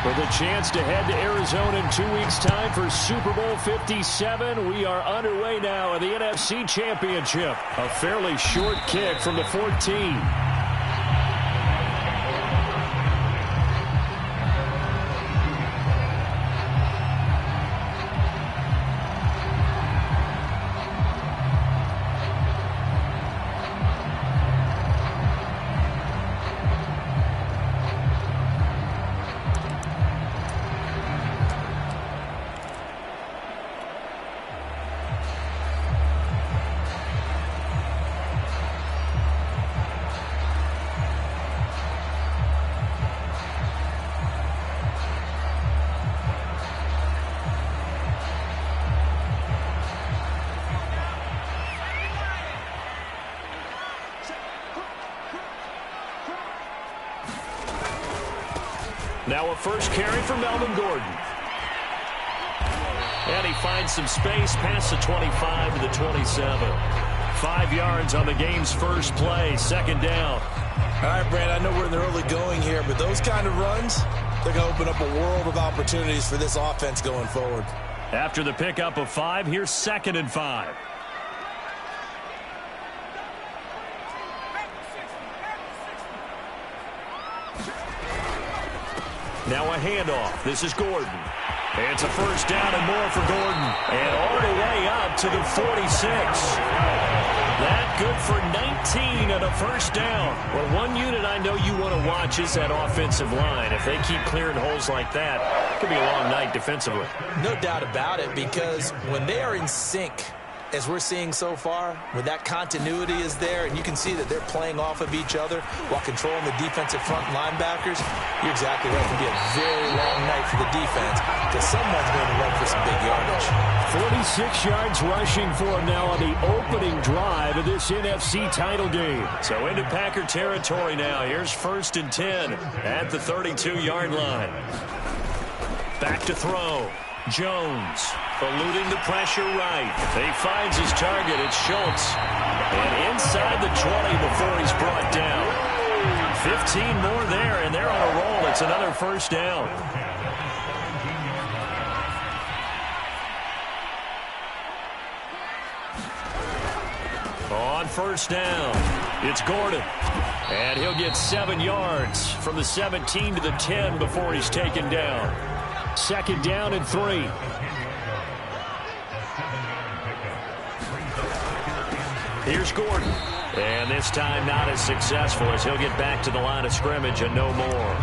With a chance to head to Arizona in 2 weeks' time for Super Bowl 57, we are underway now in the NFC Championship. A fairly short kick from the 14. Now a first carry for Melvin Gordon. And he finds some space past the 25 to the 27. 5 yards on the game's first play, second down. All right, Brad, I know we're in the early going here, but those kind of runs, they're going to open up a world of opportunities for this offense going forward. After the pickup of 5, here's 2nd and 5. Now a handoff. This is Gordon. It's a first down and more for Gordon. And all the way up to the 46. That good for 19 and a first down. Well, one unit I know you want to watch is that offensive line. If they keep clearing holes like that, it could be a long night defensively. No doubt about it, because when they are in sync, as we're seeing so far, when that continuity is there and you can see that they're playing off of each other while controlling the defensive front linebackers, you're exactly right. It can be a very long night for the defense because someone's going to run for some big yardage. 46 yards rushing for him now on the opening drive of this NFC title game. So into Packer territory now. Here's 1st and 10 at the 32-yard line. Back to throw. Jones eluding the pressure right. He finds his target. It's Schultz. And inside the 20 before he's brought down. 15 more there, and they're on a roll. It's another first down. On first down, it's Gordon. And he'll get 7 yards from the 17 to the 10 before he's taken down. 2nd down and 3. Here's Gordon. And this time not as successful as he'll get back to the line of scrimmage and no more.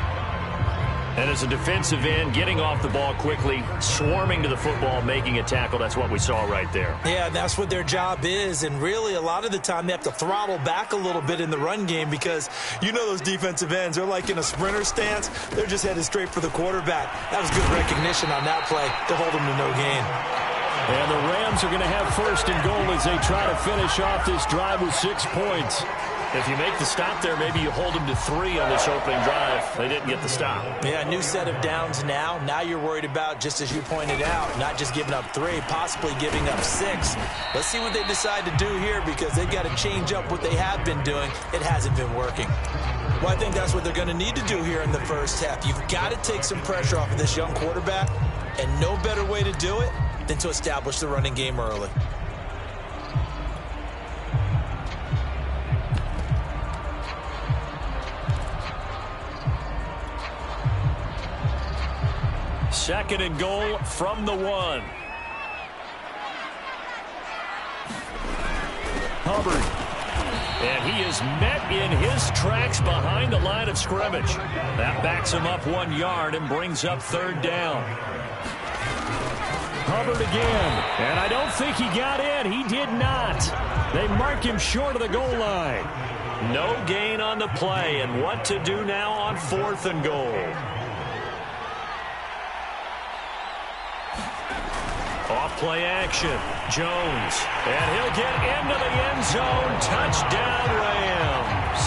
And as a defensive end, getting off the ball quickly, swarming to the football, making a tackle, that's what we saw right there. Yeah, that's what their job is. And really, a lot of the time, they have to throttle back a little bit in the run game because you know those defensive ends, they're like in a sprinter stance. They're just headed straight for the quarterback. That was good recognition on that play to hold them to no gain. And the Rams are going to have 1st and goal as they try to finish off this drive with 6 points. If you make the stop there, maybe you hold them to 3 on this opening drive. They didn't get the stop. Yeah, new set of downs now. Now you're worried about, just as you pointed out, not just giving up 3, possibly giving up 6. Let's see what they decide to do here because they've got to change up what they have been doing. It hasn't been working. Well, I think that's what they're going to need to do here in the first half. You've got to take some pressure off of this young quarterback, and no better way to do it than to establish the running game early. Second and goal from the 1. Hubbard. And he is met in his tracks behind the line of scrimmage. That backs him up 1 yard and brings up 3rd down. Hubbard again. And I don't think he got in. He did not. They mark him short of the goal line. No gain on the play. And what to do now on 4th and goal? Off play action. Jones. And he'll get into the end zone. Touchdown, Rams.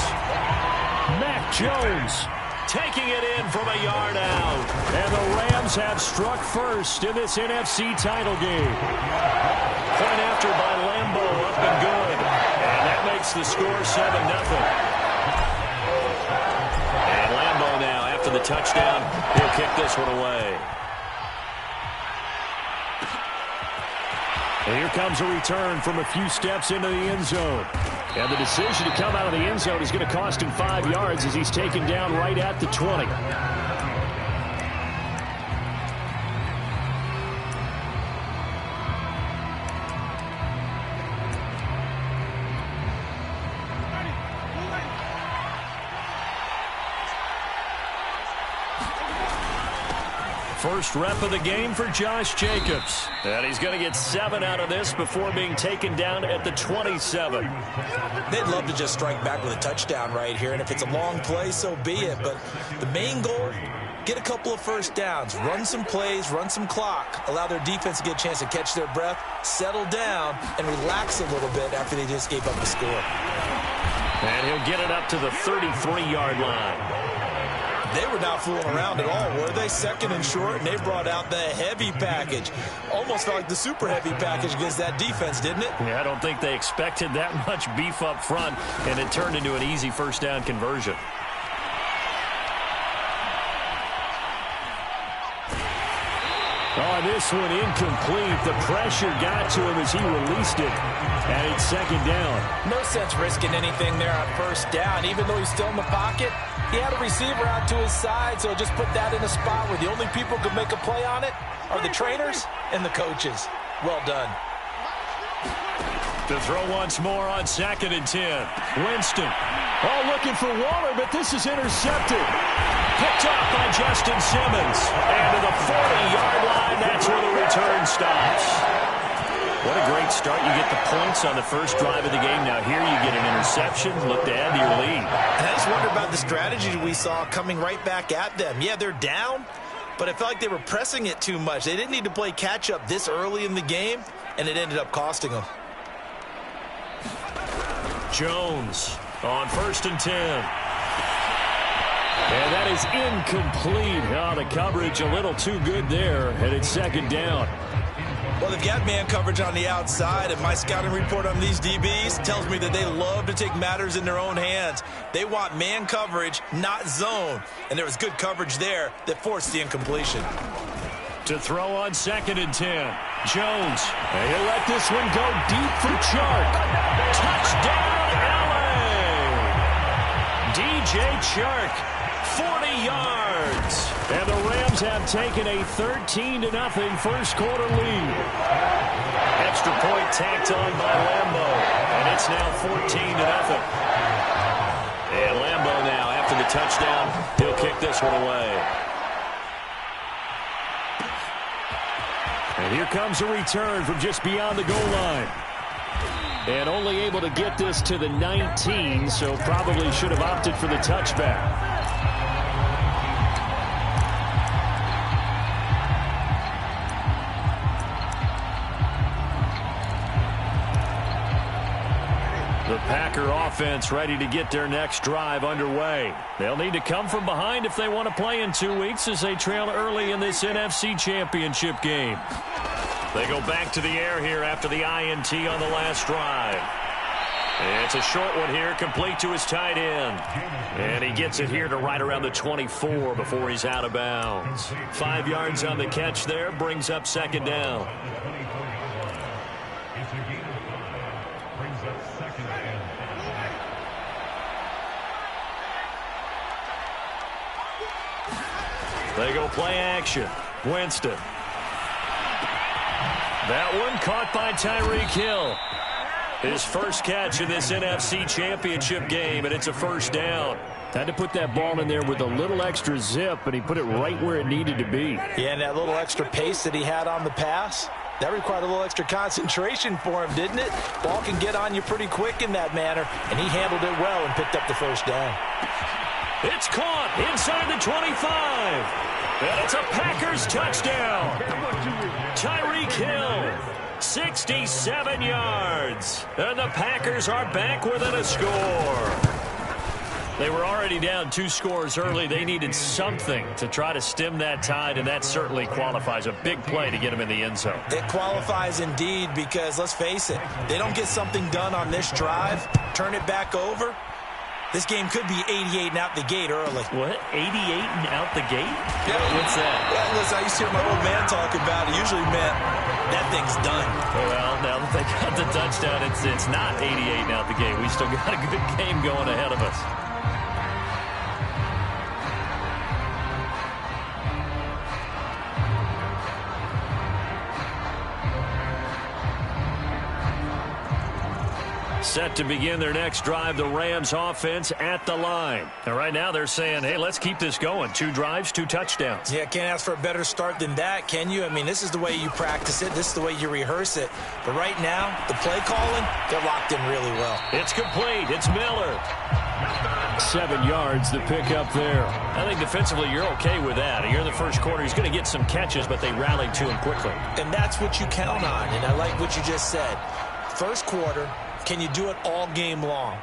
Mac Jones taking it in from a yard out. And the Rams have struck first in this NFC title game. Point after by Lambeau, up and good. And that makes the score 7-0. And Lambeau now, after the the touchdown. He'll kick this one away. And here comes a return from a few steps into the end zone. And the decision to come out of the end zone is going to cost him 5 yards as he's taken down right at the 20. First rep of the game for Josh Jacobs. And he's going to get 7 out of this before being taken down at the 27. They'd love to just strike back with a touchdown right here, and if it's a long play, so be it. But the main goal, get a couple of first downs, run some plays, run some clock, allow their defense to get a chance to catch their breath, settle down, and relax a little bit after they just gave up the score. And he'll get it up to the 33-yard line. They were not fooling around at all, were they? Second and short, and they brought out the heavy package. Almost felt like the super heavy package against that defense, didn't it? Yeah, I don't think they expected that much beef up front, and it turned into an easy first down conversion. Oh, this one incomplete. The pressure got to him as he released it, and it's second down. No sense risking anything there on first down, even though he's still in the pocket. He had a receiver out to his side, so just put that in a spot where the only people who can make a play on it are the trainers and the coaches. Well done. To throw once more on 2nd and 10. Winston. Oh, looking for Waller, but this is intercepted. Picked off by Justin Simmons. And to the 40-yard line, that's where the return stops. What a great start. You get the points on the first drive of the game. Now here you get an interception. Look to add to your lead. And I just wonder about the strategy we saw coming right back at them. Yeah, they're down, but I felt like they were pressing it too much. They didn't need to play catch-up this early in the game, and it ended up costing them. Jones on 1st and 10. And that is incomplete. Oh, the coverage a little too good there, and it's second down. Well, they've got man coverage on the outside, and my scouting report on these DBs tells me that they love to take matters in their own hands. They want man coverage, not zone. And there was good coverage there that forced the incompletion. To throw on 2nd and 10. Jones. And he'll let this one go deep for Chark. Touchdown, LA! DJ Chark, 40 yards. And the Rams have taken a 13-0 first quarter lead. Extra point tacked on by Lambo. And it's now 14-0. And Lambo now, after the touchdown, he'll kick this one away. And here comes a return from just beyond the goal line. And only able to get this to the 19, so probably should have opted for the touchback. The Packer offense ready to get their next drive underway. They'll need to come from behind if they want to play in 2 weeks as they trail early in this NFC Championship game. They go back to the air here after the INT on the last drive. And it's a short one here, complete to his tight end. And he gets it here to right around the 24 before he's out of bounds. 5 yards on the catch there, brings up second down. They go play action. Winston. That one caught by Tyreek Hill. His first catch in this NFC Championship game, and it's a first down. Had to put that ball in there with a little extra zip, and he put it right where it needed to be. Yeah, and that little extra pace that he had on the pass, that required a little extra concentration for him, didn't it? Ball can get on you pretty quick in that manner, and he handled it well and picked up the first down. It's caught inside the 25. And it's a Packers touchdown. Tyreek Hill, 67 yards. And the Packers are back within a score. They were already down 2 scores early. They needed something to try to stem that tide, and that certainly qualifies. A big play to get them in the end zone. It qualifies indeed because, let's face it, they don't get something done on this drive, turn it back over, This game could be 88 and out the gate early. What? 88 and out the gate? Yeah. What's that? Well, listen, I used to hear my old man talk about it. Usually meant that thing's done. Well, now that they got the touchdown, it's not 88 and out the gate. We still got a good game going ahead of us. Set to begin their next drive, the Rams offense at the line. And right now they're saying, hey, let's keep this going. 2 drives, 2 touchdowns. Yeah, can't ask for a better start than that, can you? I mean, this is the way you practice it. This is the way you rehearse it. But right now, the play calling, they're locked in really well. It's complete. It's Miller. 7 yards, the pickup there. I think defensively you're okay with that. Here in the first quarter, he's going to get some catches, but they rallied to him quickly. And that's what you count on, and I like what you just said. First quarter, can you do it all game long?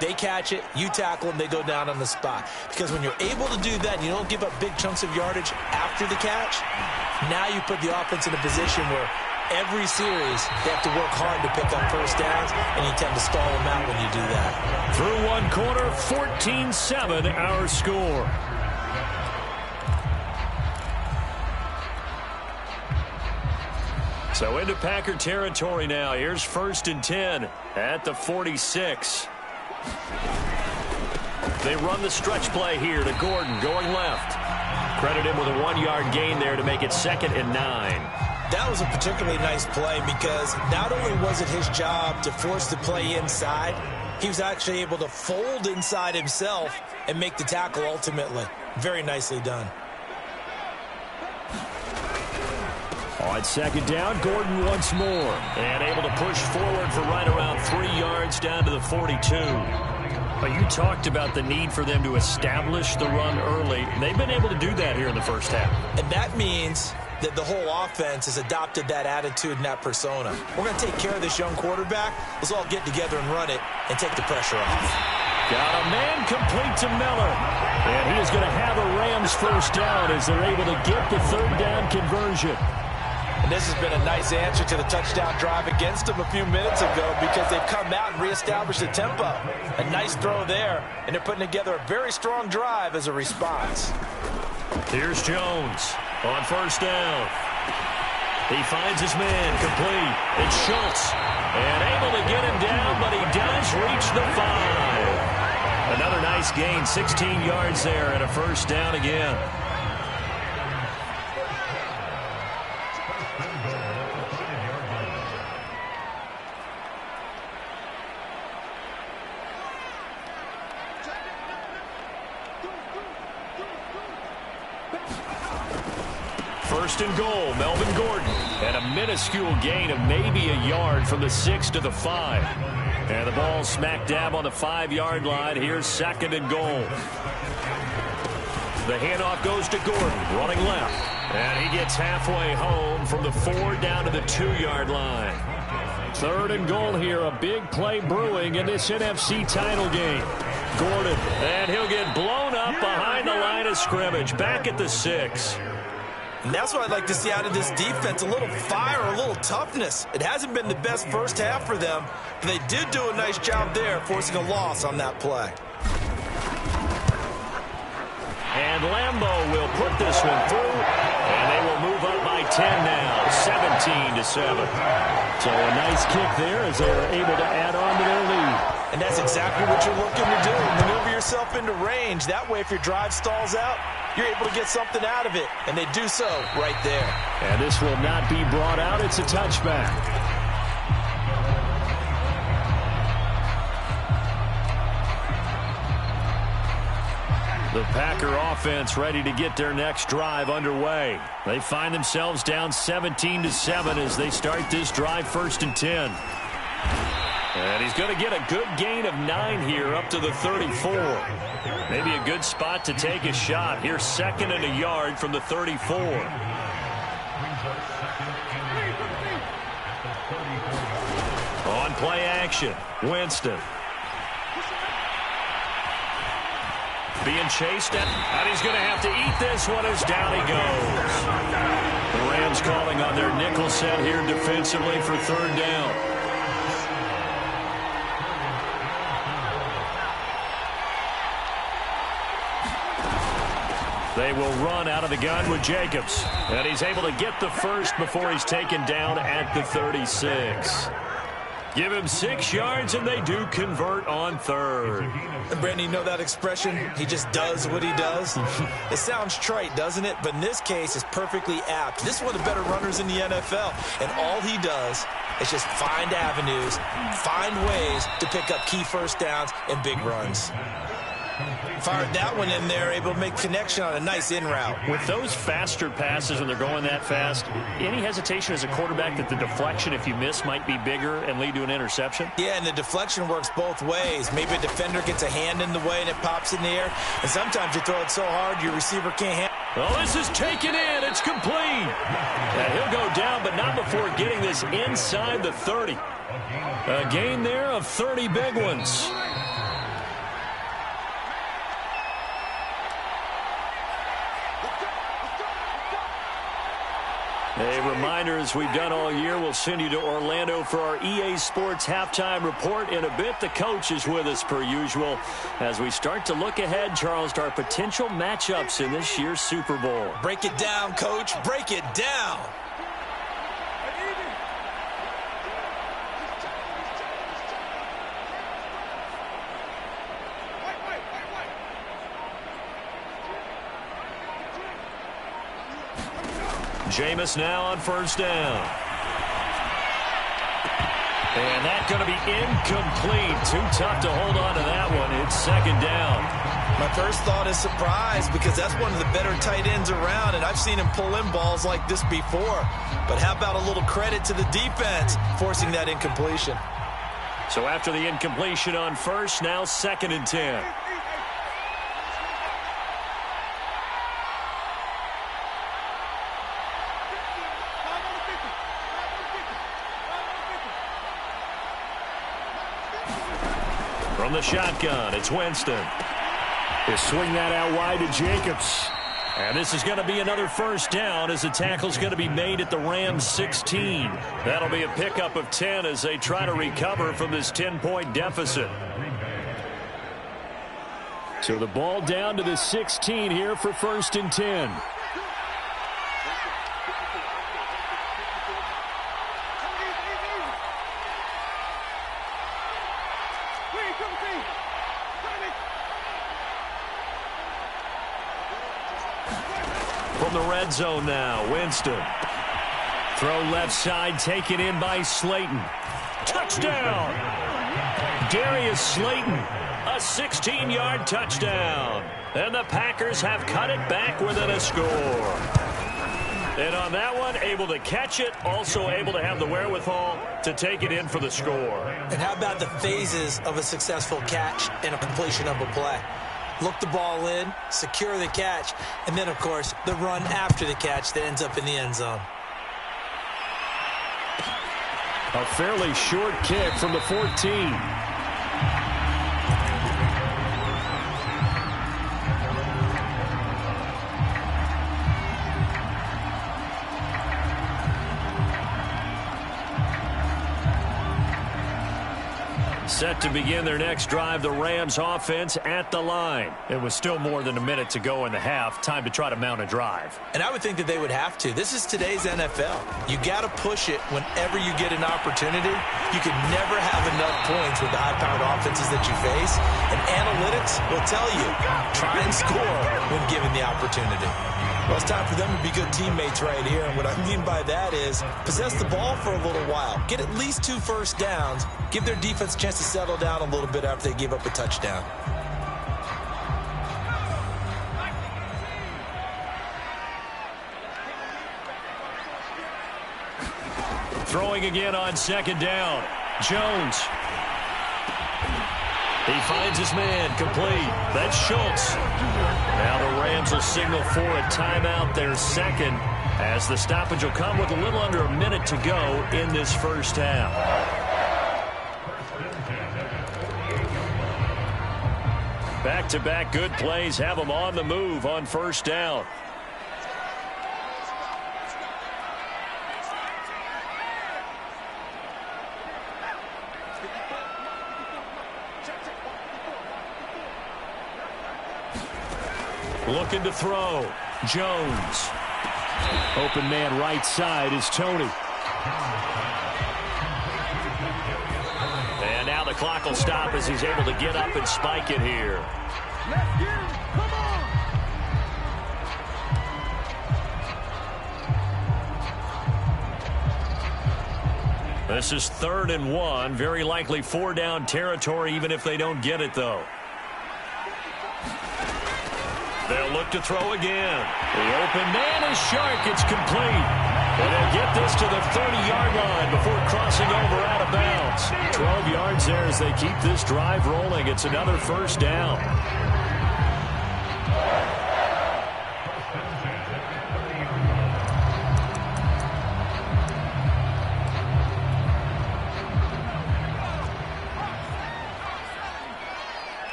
They catch it, you tackle them, they go down on the spot. Because when you're able to do that and you don't give up big chunks of yardage after the catch, now you put the offense in a position where every series they have to work hard to pick up first downs, and you tend to stall them out when you do that. Through one quarter, 14-7 our score. So into Packer territory now. Here's 1st and 10 at the 46. They run the stretch play here to Gordon going left. Credit him with a 1-yard gain there to make it 2nd and 9. That was a particularly nice play because not only was it his job to force the play inside, he was actually able to fold inside himself and make the tackle ultimately. Very nicely done. On 2nd down, Gordon once more. And able to push forward for right around 3 yards down to the 42. But you talked about the need for them to establish the run early. They've been able to do that here in the first half. And that means that the whole offense has adopted that attitude and that persona. We're going to take care of this young quarterback. Let's all get together and run it and take the pressure off. Got a man complete to Miller. And he is going to have a Rams first down as they're able to get the 3rd down conversion. And this has been a nice answer to the touchdown drive against them a few minutes ago because they've come out and reestablished the tempo. A nice throw there, and they're putting together a very strong drive as a response. Here's Jones on 1st down. He finds his man complete. It's Schultz. And able to get him down, but he does reach the 5. Another nice gain, 16 yards there and a 1st down again. First and goal, Melvin Gordon. And a minuscule gain of maybe a yard from the 6 to the 5. And the ball smack dab on the 5-yard line. Here's 2nd and goal. The handoff goes to Gordon, running left. And he gets halfway home from the 4 down to the 2-yard line. 3rd and goal here, a big play brewing in this NFC title game. Gordon, and he'll get blown up behind the line of scrimmage, back at the 6. And that's what I'd like to see out of this defense, a little fire, a little toughness. It hasn't been the best first half for them, but they did do a nice job there, forcing a loss on that play. And Lambeau will put this one through, and they will move up by 10 now, 17-7. So a nice kick there as they're able to add on to their lead. And that's exactly what you're looking to do, maneuver yourself into range. That way, if your drive stalls out, you're able to get something out of it, and they do so right there. And this will not be brought out. It's a touchback. The Packer offense ready to get their next drive underway. They find themselves down 17-7 as they start this drive 1st and 10. And he's going to get a good gain of 9 here up to the 34. Maybe a good spot to take a shot. Here's 2nd and a yard from the 34. On play action, Winston. Being chased at, and he's going to have to eat this one as down he goes. The Rams calling on their nickel set here defensively for 3rd down. They will run out of the gun with Jacobs. And he's able to get the first before he's taken down at the 36. Give him 6 yards, and they do convert on third. And Brandon, you know that expression? He just does what he does? It sounds trite, doesn't it? But in this case, it's perfectly apt. This is one of the better runners in the NFL. And all he does is just find avenues, find ways to pick up key first downs and big runs. Fired that one in there, able to make connection on a nice in route. With those faster passes when they're going that fast, any hesitation as a quarterback that the deflection, if you miss, might be bigger and lead to an interception? Yeah, and the deflection works both ways. Maybe a defender gets a hand in the way and it pops in the air. And sometimes you throw it so hard your receiver can't handle it. Well, this is taken in. It's complete. And he'll go down, but not before getting this inside the 30. A gain there of 30 big ones. A reminder, as we've done all year, we'll send you to Orlando for our EA Sports halftime report. In a bit, the coach is with us per usual as we start to look ahead, Charles, to our potential matchups in this year's Super Bowl. Break it down, Coach. Break it down. Jameis now on first down. And that's going to be incomplete. Too tough to hold on to that one. It's second down. My first thought is surprise because that's one of the better tight ends around, and I've seen him pull in balls like this before. But how about a little credit to the defense forcing that incompletion? So after the incompletion on first, now 2nd and 10. From the shotgun, it's Winston. They swing that out wide to Jacobs. And this is going to be another first down as the tackle's going to be made at the Rams 16. That'll be a pickup of 10 as they try to recover from this 10-point deficit. So the ball down to the 16 here for 1st and 10. From the red zone now, Winston. Throw left side, taken in by Slayton. Touchdown! Darius Slayton, a 16-yard touchdown. And the Packers have cut it back within a score. And on that one, able to catch it, also able to have the wherewithal to take it in for the score. And how about the phases of a successful catch and a completion of a play? Look the ball in, secure the catch, and then, of course, the run after the catch that ends up in the end zone. A fairly short kick from the 14. Set to begin their next drive, the Rams offense at the line. It was still more than a minute to go in the half. Time to try to mount a drive. And I would think that they would have to. This is today's NFL. You got to push it whenever you get an opportunity. You can never have enough points with the high-powered offenses that you face. And analytics will tell you, try and score when given the opportunity. Well, it's time for them to be good teammates right here. And what I mean by that is possess the ball for a little while. Get at least 2 first downs. Give their defense a chance to settle down a little bit after they give up a touchdown. Throwing again on 2nd down. Jones. He finds his man, complete. That's Schultz. Now the Rams will signal for a timeout, their 2nd, as the stoppage will come with a little under a minute to go in this first half. Back-to-back good plays have them on the move on first down. Looking to throw. Jones. Open man right side is Tony. And now the clock will stop as he's able to get up and spike it here. Let's get him. Come on. This is 3rd and 1. Very likely 4-down territory, even if they don't get it, though. They'll look to throw again. The open man is Shark. It's complete. And they'll get this to the 30-yard line before crossing over out of bounds. 12 yards there as they keep this drive rolling. It's another 1st down.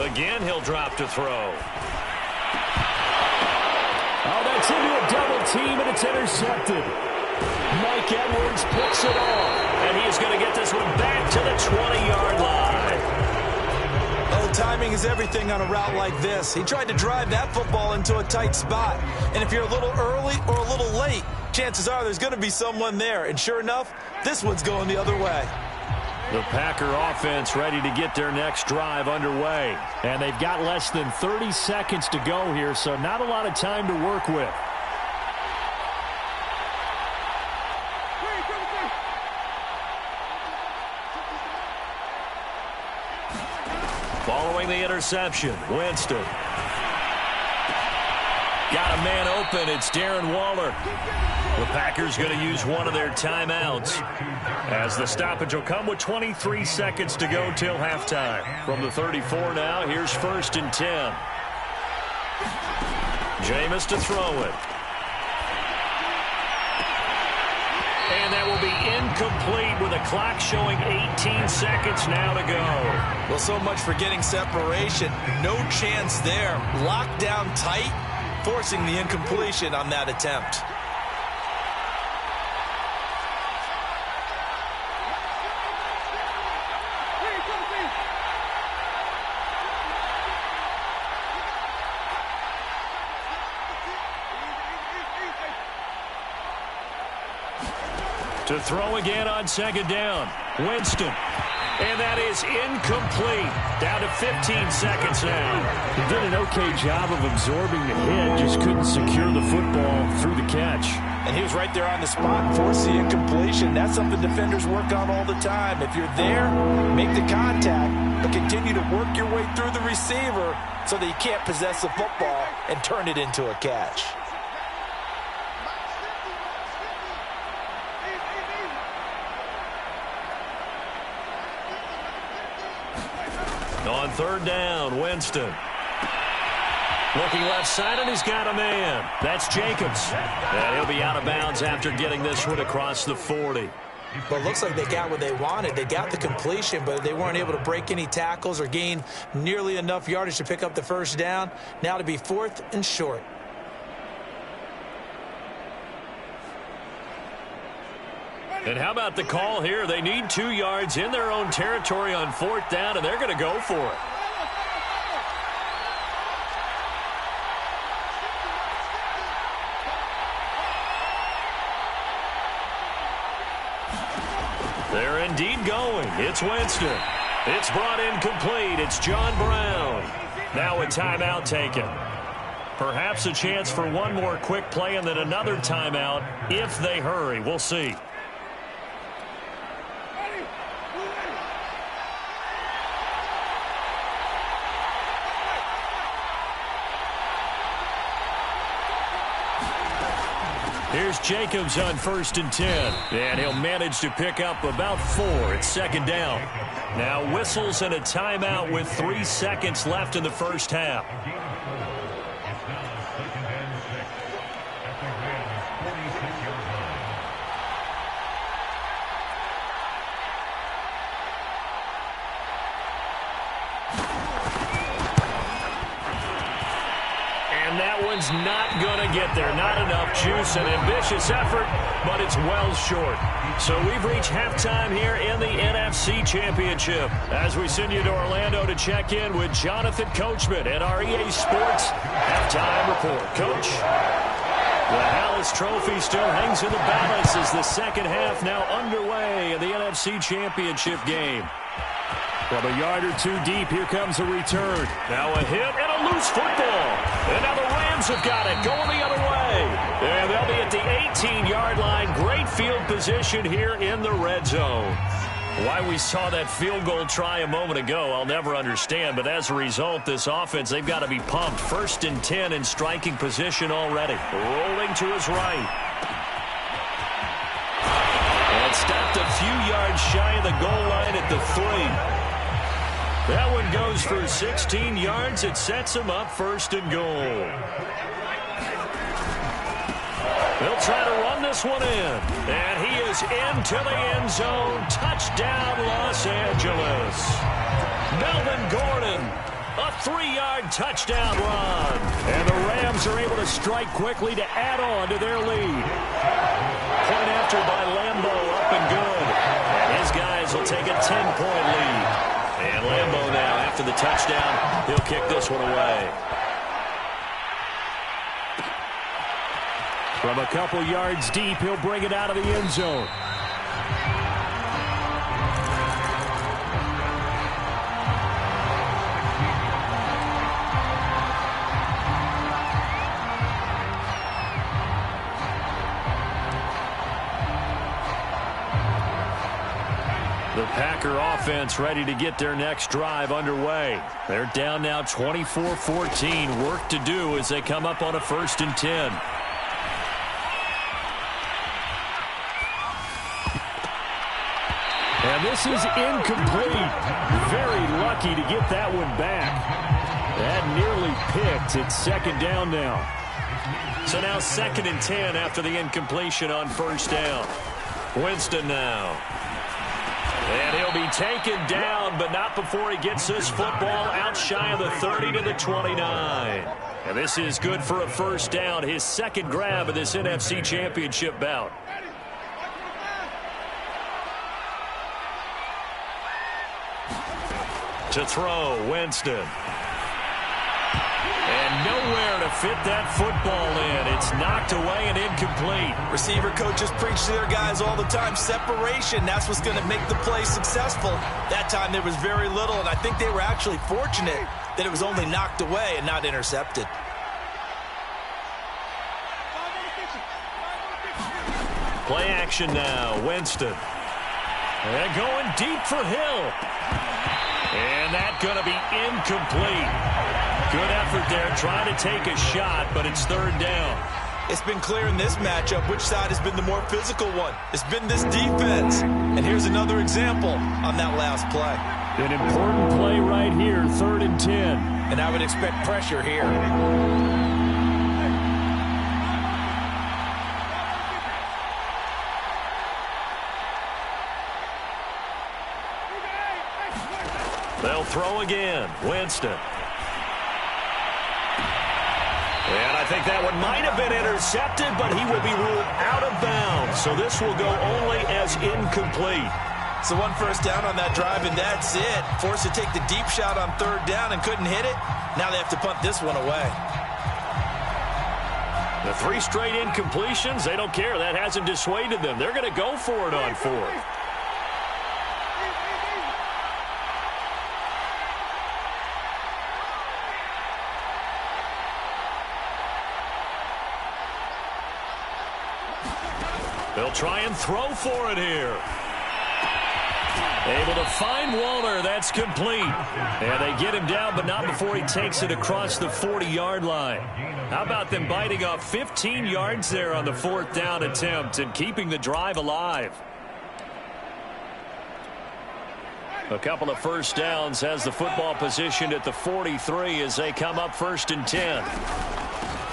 Again, he'll drop to throw. Oh, that's into a double team, and it's intercepted. Mike Edwards picks it off. And he's going to get this one back to the 20-yard line. Oh, timing is everything on a route like this. He tried to drive that football into a tight spot. And if you're a little early or a little late, chances are there's going to be someone there. And sure enough, this one's going the other way. The Packer offense ready to get their next drive underway. And they've got less than 30 seconds to go here, so not a lot of time to work with. Following the interception, Winston. Got a man open. It's Darren Waller. The Packers going to use one of their timeouts as the stoppage will come with 23 seconds to go till halftime. From the 34 now, here's 1st and 10. Jameis to throw it. And that will be incomplete with a clock showing 18 seconds now to go. Well, so much for getting separation. No chance there. Locked down tight, forcing the incompletion on that attempt. To throw again on 2nd down. Winston. And that is incomplete. Down to 15 seconds now. He did an okay job of absorbing the hit, just couldn't secure the football through the catch. And he was right there on the spot and forced the incompletion. That's something defenders work on all the time. If you're there, make the contact, but continue to work your way through the receiver so that you can't possess the football and turn it into a catch. On 3rd down, Winston. Looking left side, and he's got a man. That's Jacobs. And he'll be out of bounds after getting this one across the 40. But it looks like they got what they wanted. They got the completion, but they weren't able to break any tackles or gain nearly enough yardage to pick up the 1st down. Now to be 4th and short. And how about the call here? They need 2 yards in their own territory on 4th down, and they're going to go for it. They're indeed going. It's Winston. It's brought in complete. It's John Brown. Now a timeout taken. Perhaps a chance for one more quick play and then another timeout if they hurry. We'll see. Here's Jacobs on 1st and 10. And he'll manage to pick up about 4. It's 2nd down. Now whistles and a timeout with 3 seconds left in the 1st half. one's not going to get there. Not enough juice, an ambitious effort, but it's well short. So we've reached halftime here in the NFC Championship. As we send you to Orlando to check in with Jonathan Coachman at our EA Sports Halftime Report. Coach, the Hallis Trophy still hangs in the balance as the second half now underway in the NFC Championship game. From a yard or two deep, here comes a return. Now a hit and a loose football. And now the Rams have got it, going the other way. And they'll be at the 18-yard line. Great field position here in the red zone. Why we saw that field goal try a moment ago, I'll never understand. But as a result, this offense, they've got to be pumped. 1st and 10 in striking position already. Rolling to his right. And stopped a few yards shy of the goal line at the 3. That one goes for 16 yards. It sets him up 1st and goal. They'll try to run this one in. And he is into the end zone. Touchdown, Los Angeles. Melvin Gordon, a 3-yard touchdown run. And the Rams are able to strike quickly to add on to their lead. Point after by Lambeau, up and good. And his guys will take a 10-point lead. And Lambeau now, after the touchdown, he'll kick this one away. From a couple yards deep, he'll bring it out of the end zone. The Packer offense ready to get their next drive underway. They're down now 24-14. Work to do as they come up on a 1st and 10. And this is incomplete. Very lucky to get that one back. That nearly picked. It's 2nd down now. So now 2nd and 10 after the incompletion on 1st down. Winston now. And he'll be taken down, but not before he gets this football out shy of the 30 to the 29. And this is good for a 1st down, his 2nd grab of this NFC Championship bout. To throw, Winston. And nowhere to fit that football in. It's knocked away and incomplete. Receiver coaches preach to their guys all the time. Separation, that's what's going to make the play successful. That time there was very little, and I think they were actually fortunate that it was only knocked away and not intercepted. Play action now, Winston. And going deep for Hill. And that's going to be incomplete. Good effort there, trying to take a shot, but it's 3rd down. It's been clear in this matchup which side has been the more physical one. It's been this defense. And here's another example on that last play. An important play right here, 3rd and 10. And I would expect pressure here. They'll throw again. Winston. And I think that one might have been intercepted, but he will be ruled out of bounds. So this will go only as incomplete. So 1 1st down on that drive, and that's it. Forced to take the deep shot on 3rd down and couldn't hit it. Now they have to punt this one away. The 3 straight incompletions, they don't care. That hasn't dissuaded them. They're going to go for it on 4th. They'll try and throw for it here. Able to find Waller. That's complete. And they get him down, but not before he takes it across the 40-yard line. How about them biting off 15 yards there on the 4th down attempt and keeping the drive alive? A couple of 1st downs, has the football positioned at the 43 as they come up 1st and 10.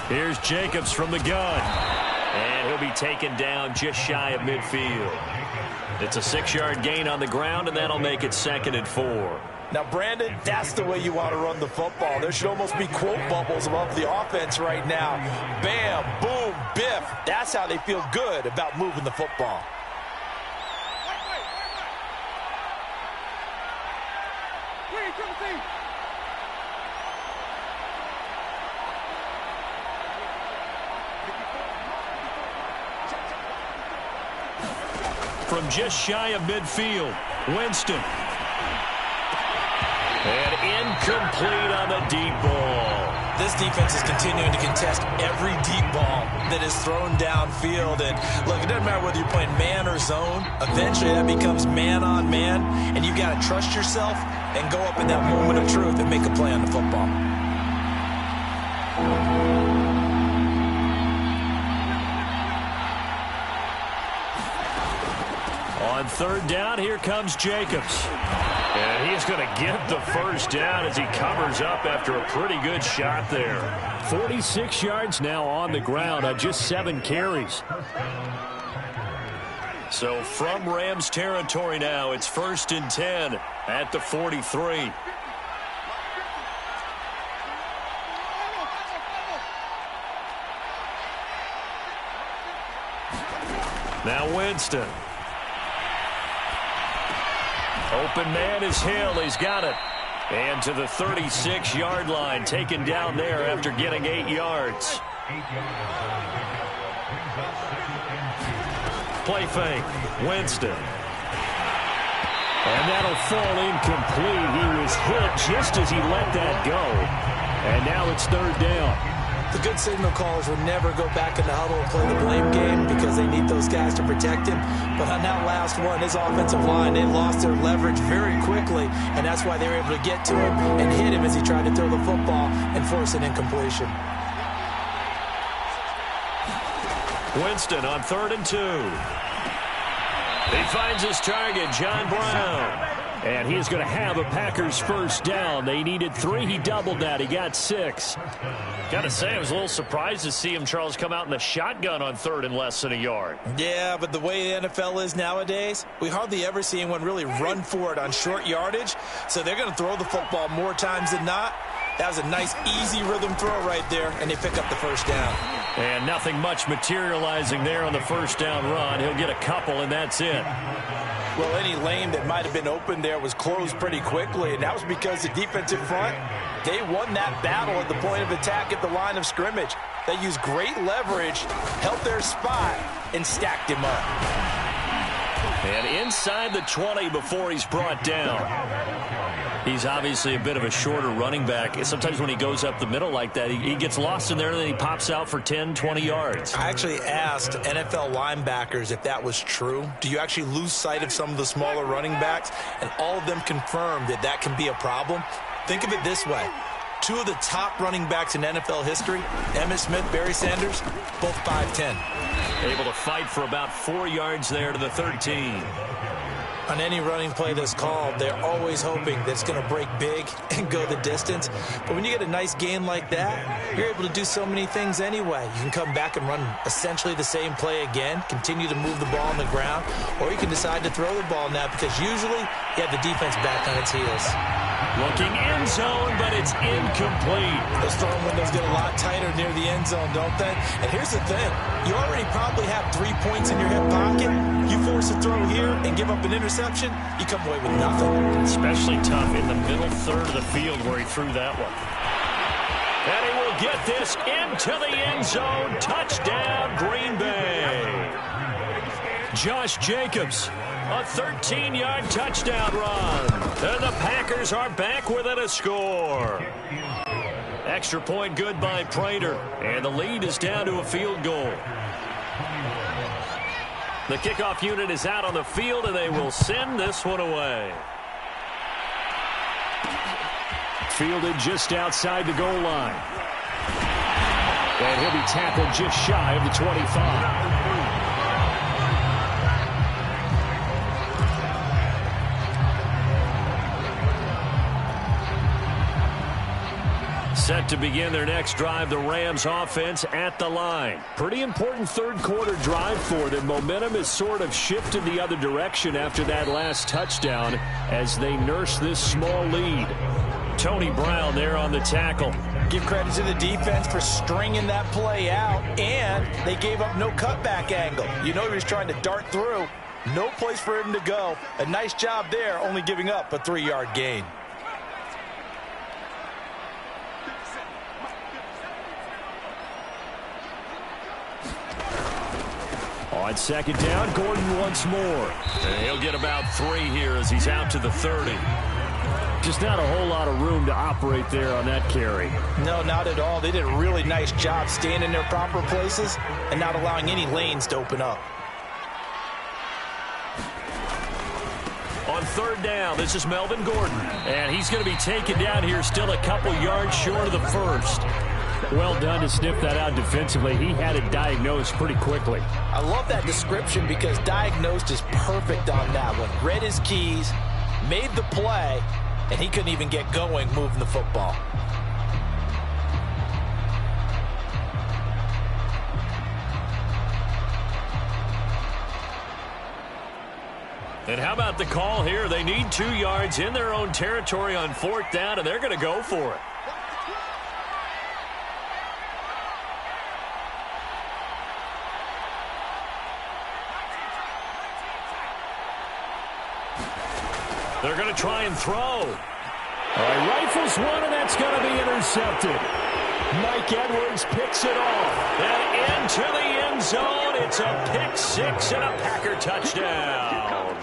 Here's Jacobs from the gun. And he'll be taken down just shy of midfield. It's a 6-yard gain on the ground, and that'll make it 2nd and 4. Now, Brandon, that's the way you want to run the football. There should almost be quote bubbles above the offense right now. Bam, boom, biff. That's how they feel good about moving the football. From just shy of midfield, Winston. And incomplete on the deep ball. This defense is continuing to contest every deep ball that is thrown downfield. And look, it doesn't matter whether you're playing man or zone. Eventually that becomes man on man. And you got to trust yourself and go up in that moment of truth and make a play on the football. On third down, here comes Jacobs. And he's going to get the first down as he covers up after a pretty good shot there. 46 yards now on the ground on just 7 carries. So from Rams territory now, it's 1st and 10 at the 43. Now Winston. Open man is Hill. He's got it. And to the 36-yard line, taken down there after getting 8 yards. Play fake. Winston. And that'll fall incomplete. He was hit just as he let that go. And now it's 3rd down. The good signal callers will never go back in the huddle and play the blame game because they need those guys to protect him. But on that last one, his offensive line, they lost their leverage very quickly, and that's why they were able to get to him and hit him as he tried to throw the football and force an incompletion. Winston on 3rd and 2. He finds his target, John Brown. And he's going to have a Packers first down. They needed 3. He doubled that. He got 6. Got to say, I was a little surprised to see him, Charles, come out in the shotgun on 3rd and less than a yard. Yeah, but the way the NFL is nowadays, we hardly ever see anyone really run for it on short yardage. So they're going to throw the football more times than not. That was a nice, easy rhythm throw right there, and they pick up the first down. And nothing much materializing there on the first down run. He'll get a couple, and that's it. Well, any lane that might have been open there was closed pretty quickly, and that was because the defensive front, they won that battle at the point of attack at the line of scrimmage. They used great leverage, held their spot, and stacked him up. And inside the 20 before he's brought down. He's obviously a bit of a shorter running back. Sometimes when he goes up the middle like that, he gets lost in there and then he pops out for 10, 20 yards. I actually asked NFL linebackers if that was true. Do you actually lose sight of some of the smaller running backs? And all of them confirmed that that can be a problem. Think of it this way. 2 of the top running backs in NFL history, Emmitt Smith, Barry Sanders, both 5'10". Able to fight for about 4 yards there to the 13. On any running play that's called, they're always hoping that it's going to break big and go the distance. But when you get a nice gain like that, you're able to do so many things anyway. You can come back and run essentially the same play again, continue to move the ball on the ground, or you can decide to throw the ball now because usually you have the defense back on its heels. Looking end zone, but it's incomplete. Those throwing windows get a lot tighter near the end zone, don't they? And here's the thing. You already probably have 3 points in your hip pocket. You force a throw here and give up an interception, you come away with nothing. Especially tough in the middle third of the field where he threw that one. And he will get this into the end zone. Touchdown, Green Bay. Josh Jacobs, a 13-yard touchdown run. And the Packers are back within a score. Extra point good by Prater. And the lead is down to a field goal. The kickoff unit is out on the field, and they will send this one away. Fielded just outside the goal line. And he'll be tackled just shy of the 25. Set to begin their next drive, the Rams offense at the line. Pretty important third quarter drive for them. Momentum has sort of shifted the other direction after that last touchdown as they nurse this small lead. Tony Brown there on the tackle. Give credit to the defense for stringing that play out, and they gave up no cutback angle. You know he was trying to dart through. No place for him to go. A nice job there, only giving up a 3-yard gain. On second down, Gordon once more. And he'll get about 3 here as he's out to the 30. Just not a whole lot of room to operate there on that carry. No, not at all. They did a really nice job staying in their proper places and not allowing any lanes to open up. On third down, this is Melvin Gordon. And he's going to be taken down here still a couple yards short of the first. Well done to sniff that out defensively. He had it diagnosed pretty quickly. I love that description because diagnosed is perfect on that one. Read his keys, made the play, and he couldn't even get going moving the football. And how about the call here? They need 2 yards in their own territory on fourth down, and they're going to go for it. They're going to try and throw. All right, rifles one, and that's going to be intercepted. Mike Edwards picks it off. And into the end zone. It's a pick 6 and a Packer touchdown.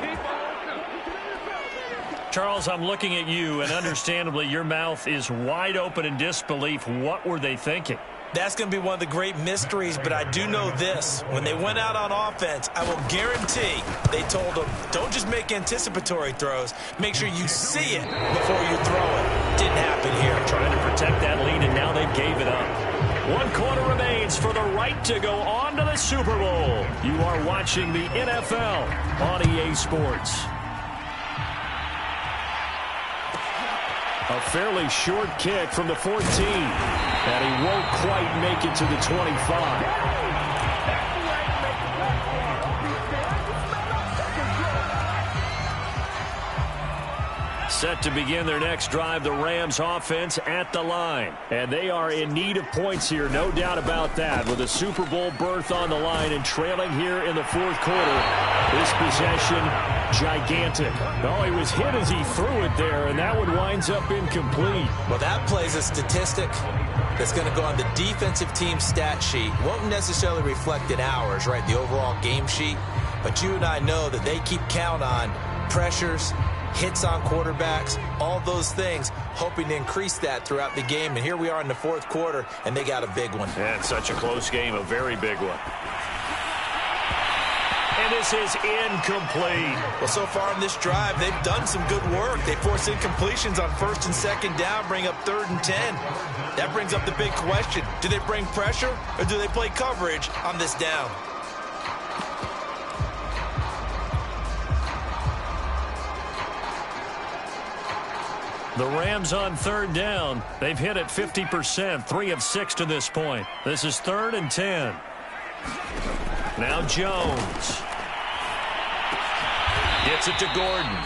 Charles, I'm looking at you, and understandably, your mouth is wide open in disbelief. What were they thinking? That's going to be one of the great mysteries, but I do know this. When they went out on offense, I will guarantee they told them, don't just make anticipatory throws. Make sure you see it before you throw it. Didn't happen here. Trying to protect that lead, and now they gave it up. 1 quarter remains for the right to go on to the Super Bowl. You are watching the NFL on EA Sports. A fairly short kick from the 14. And he won't quite make it to the 25. Set to begin their next drive, the Rams offense at the line. And they are in need of points here, no doubt about that. With a Super Bowl berth on the line and trailing here in the fourth quarter, this possession, gigantic. Oh, he was hit as he threw it there, and that one winds up incomplete. Well, that plays a statistic that's going to go on the defensive team stat sheet. Won't necessarily reflect in ours, right, the overall game sheet. But you and I know that they keep count on pressures, hits on quarterbacks, all those things, hoping to increase that throughout the game. And here we are in the fourth quarter, and they got a big one. Yeah, it's such a close game, a very big one. And this is incomplete. Well, so far in this drive, they've done some good work. They force incompletions on first and second down, bring up 3rd and 10. That brings up the big question. Do they bring pressure, or do they play coverage on this down? The Rams on 3rd down. They've hit it 50%, 3 of 6 to this point. This is 3rd and 10. Now Jones. Gets it to Gordon.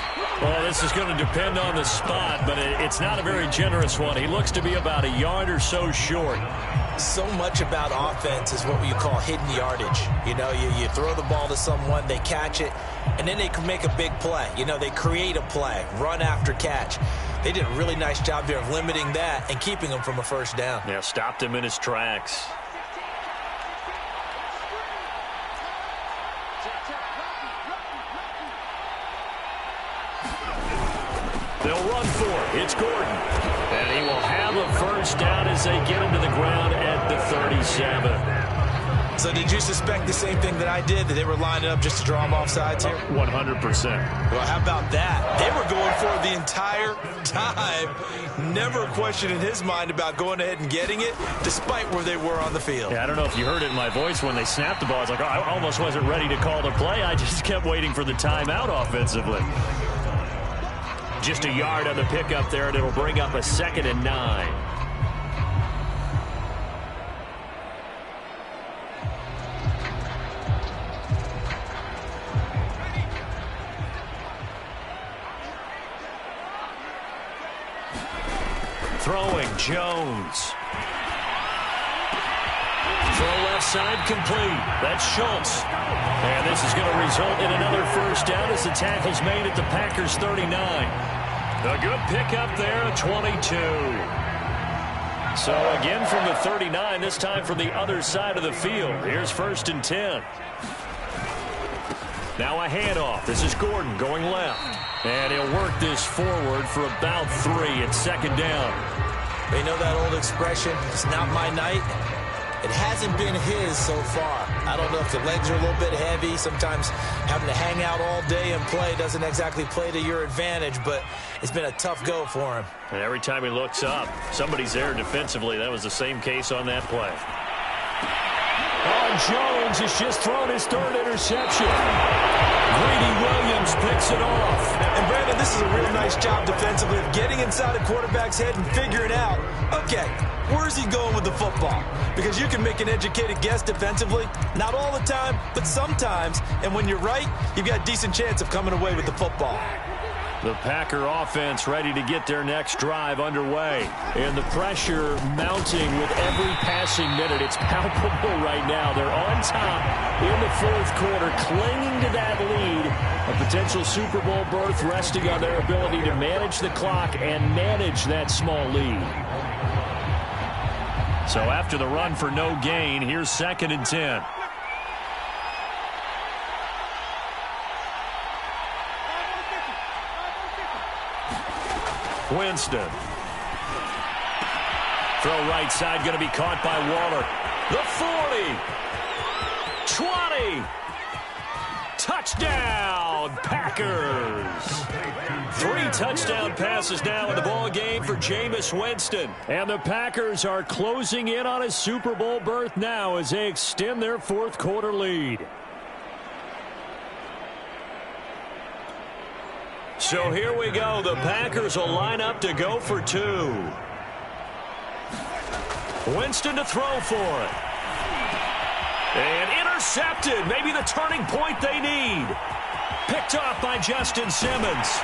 Well, this is going to depend on the spot, but it's not a very generous one. He looks to be about a yard or so short. So much about offense is what you call hidden yardage. You know, you throw the ball to someone, they catch it, and then they can make a big play. You know, they create a play, run after catch. They did a really nice job there of limiting that and keeping him from a first down. Yeah, stopped him in his tracks. They'll run for it. It's Gordon. And he will have a first down as they get him to the ground at the 37. So did you suspect the same thing that I did, that they were lining up just to draw him off sides here? 100%. Well, how about that? They were going for it the entire time. Never a question in his mind about going ahead and getting it, despite where they were on the field. Yeah, I don't know if you heard it in my voice when they snapped the ball. I was like, oh, I almost wasn't ready to call the play. I just kept waiting for the timeout offensively. Just a yard on the pickup there, and it'll bring up a 2nd and 9. Jones. Throw left side complete. That's Schultz. And this is going to result in another first down as the tackle's made at the Packers' 39. A good pickup there, a 22. So again from the 39, this time from the other side of the field. Here's 1st and 10. Now a handoff. This is Gordon going left. And he'll work this forward for about 3 at 2nd down. You know that old expression, it's not my night? It hasn't been his so far. I don't know if the legs are a little bit heavy. Sometimes having to hang out all day and play doesn't exactly play to your advantage, but it's been a tough go for him. And every time he looks up, somebody's there defensively. That was the same case on that play. Jones has just thrown his 3rd interception. Greedy Williams picks it off. And Brandon, this is a real nice job defensively of getting inside a quarterback's head and figuring out, okay, where's he going with the football? Because you can make an educated guess defensively, not all the time, but sometimes. And when you're right, you've got a decent chance of coming away with the football. The Packer offense ready to get their next drive underway. And the pressure mounting with every passing minute. It's palpable right now. They're on top in the 4th quarter, clinging to that lead. A potential Super Bowl berth resting on their ability to manage the clock and manage that small lead. So after the run for no gain, here's 2nd and 10. Winston. Throw right side, going to be caught by Waller. The 40. 20. Touchdown, Packers. 3 touchdown passes now in the ball game for Jameis Winston. And the Packers are closing in on a Super Bowl berth now as they extend their 4th quarter lead. So here we go. The Packers will line up to go for 2. Winston to throw for it. And intercepted. Maybe the turning point they need. Picked off by Justin Simmons.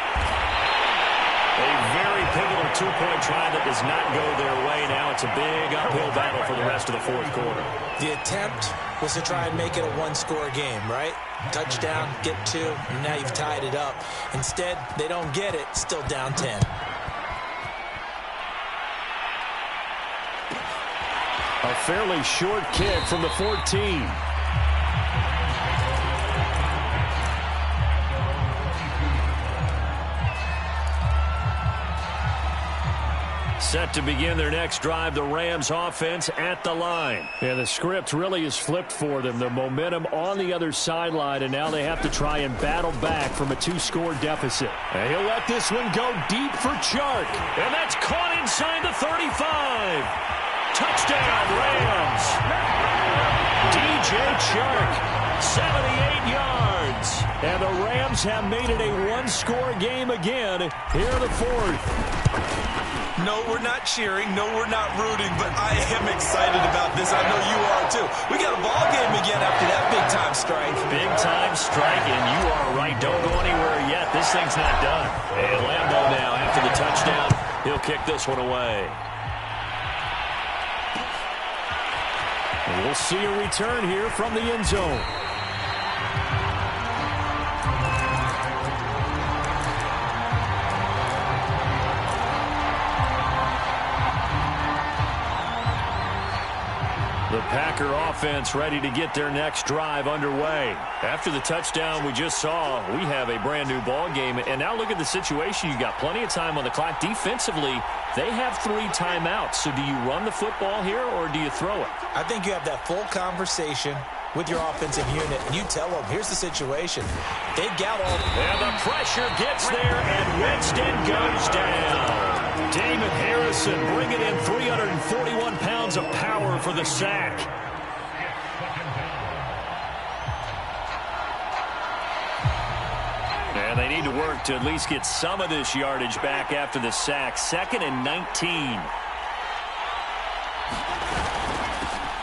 A very pivotal 2-point try that does not go their way. Now it's a big uphill battle for the rest of the 4th quarter. The attempt was to try and make it a 1-score game, right? Touchdown, get 2, and now you've tied it up. Instead, they don't get it, still down 10. A fairly short kick from the 14. Set to begin their next drive, the Rams offense at the line. And the script really is flipped for them. The momentum on the other sideline, and now they have to try and battle back from a 2-score deficit. And he'll let this one go deep for Chark. And that's caught inside the 35. Touchdown, Rams. DJ Chark, 78 yards. And the Rams have made it a 1-score game again here in the 4th. No, we're not cheering. No, we're not rooting, but I am excited about this. I know you are, too. We got a ball game again after that big-time strike. Big-time strike, and you are right. Don't go anywhere yet. This thing's not done. And Lambeau now, after the touchdown, he'll kick this one away. And we'll see a return here from the end zone. The Packer offense ready to get their next drive underway. After the touchdown we just saw, we have a brand new ball game. And now look at the situation. You've got plenty of time on the clock. Defensively, they have 3 timeouts. So do you run the football here or do you throw it? I think you have that full conversation with your offensive unit, and you tell them, here's the situation. They've got all... And the pressure gets there, and Winston goes down. Damon Harrison bringing in 341 pounds of power for the sack. And they need to work to at least get some of this yardage back after the sack. 2nd and 19.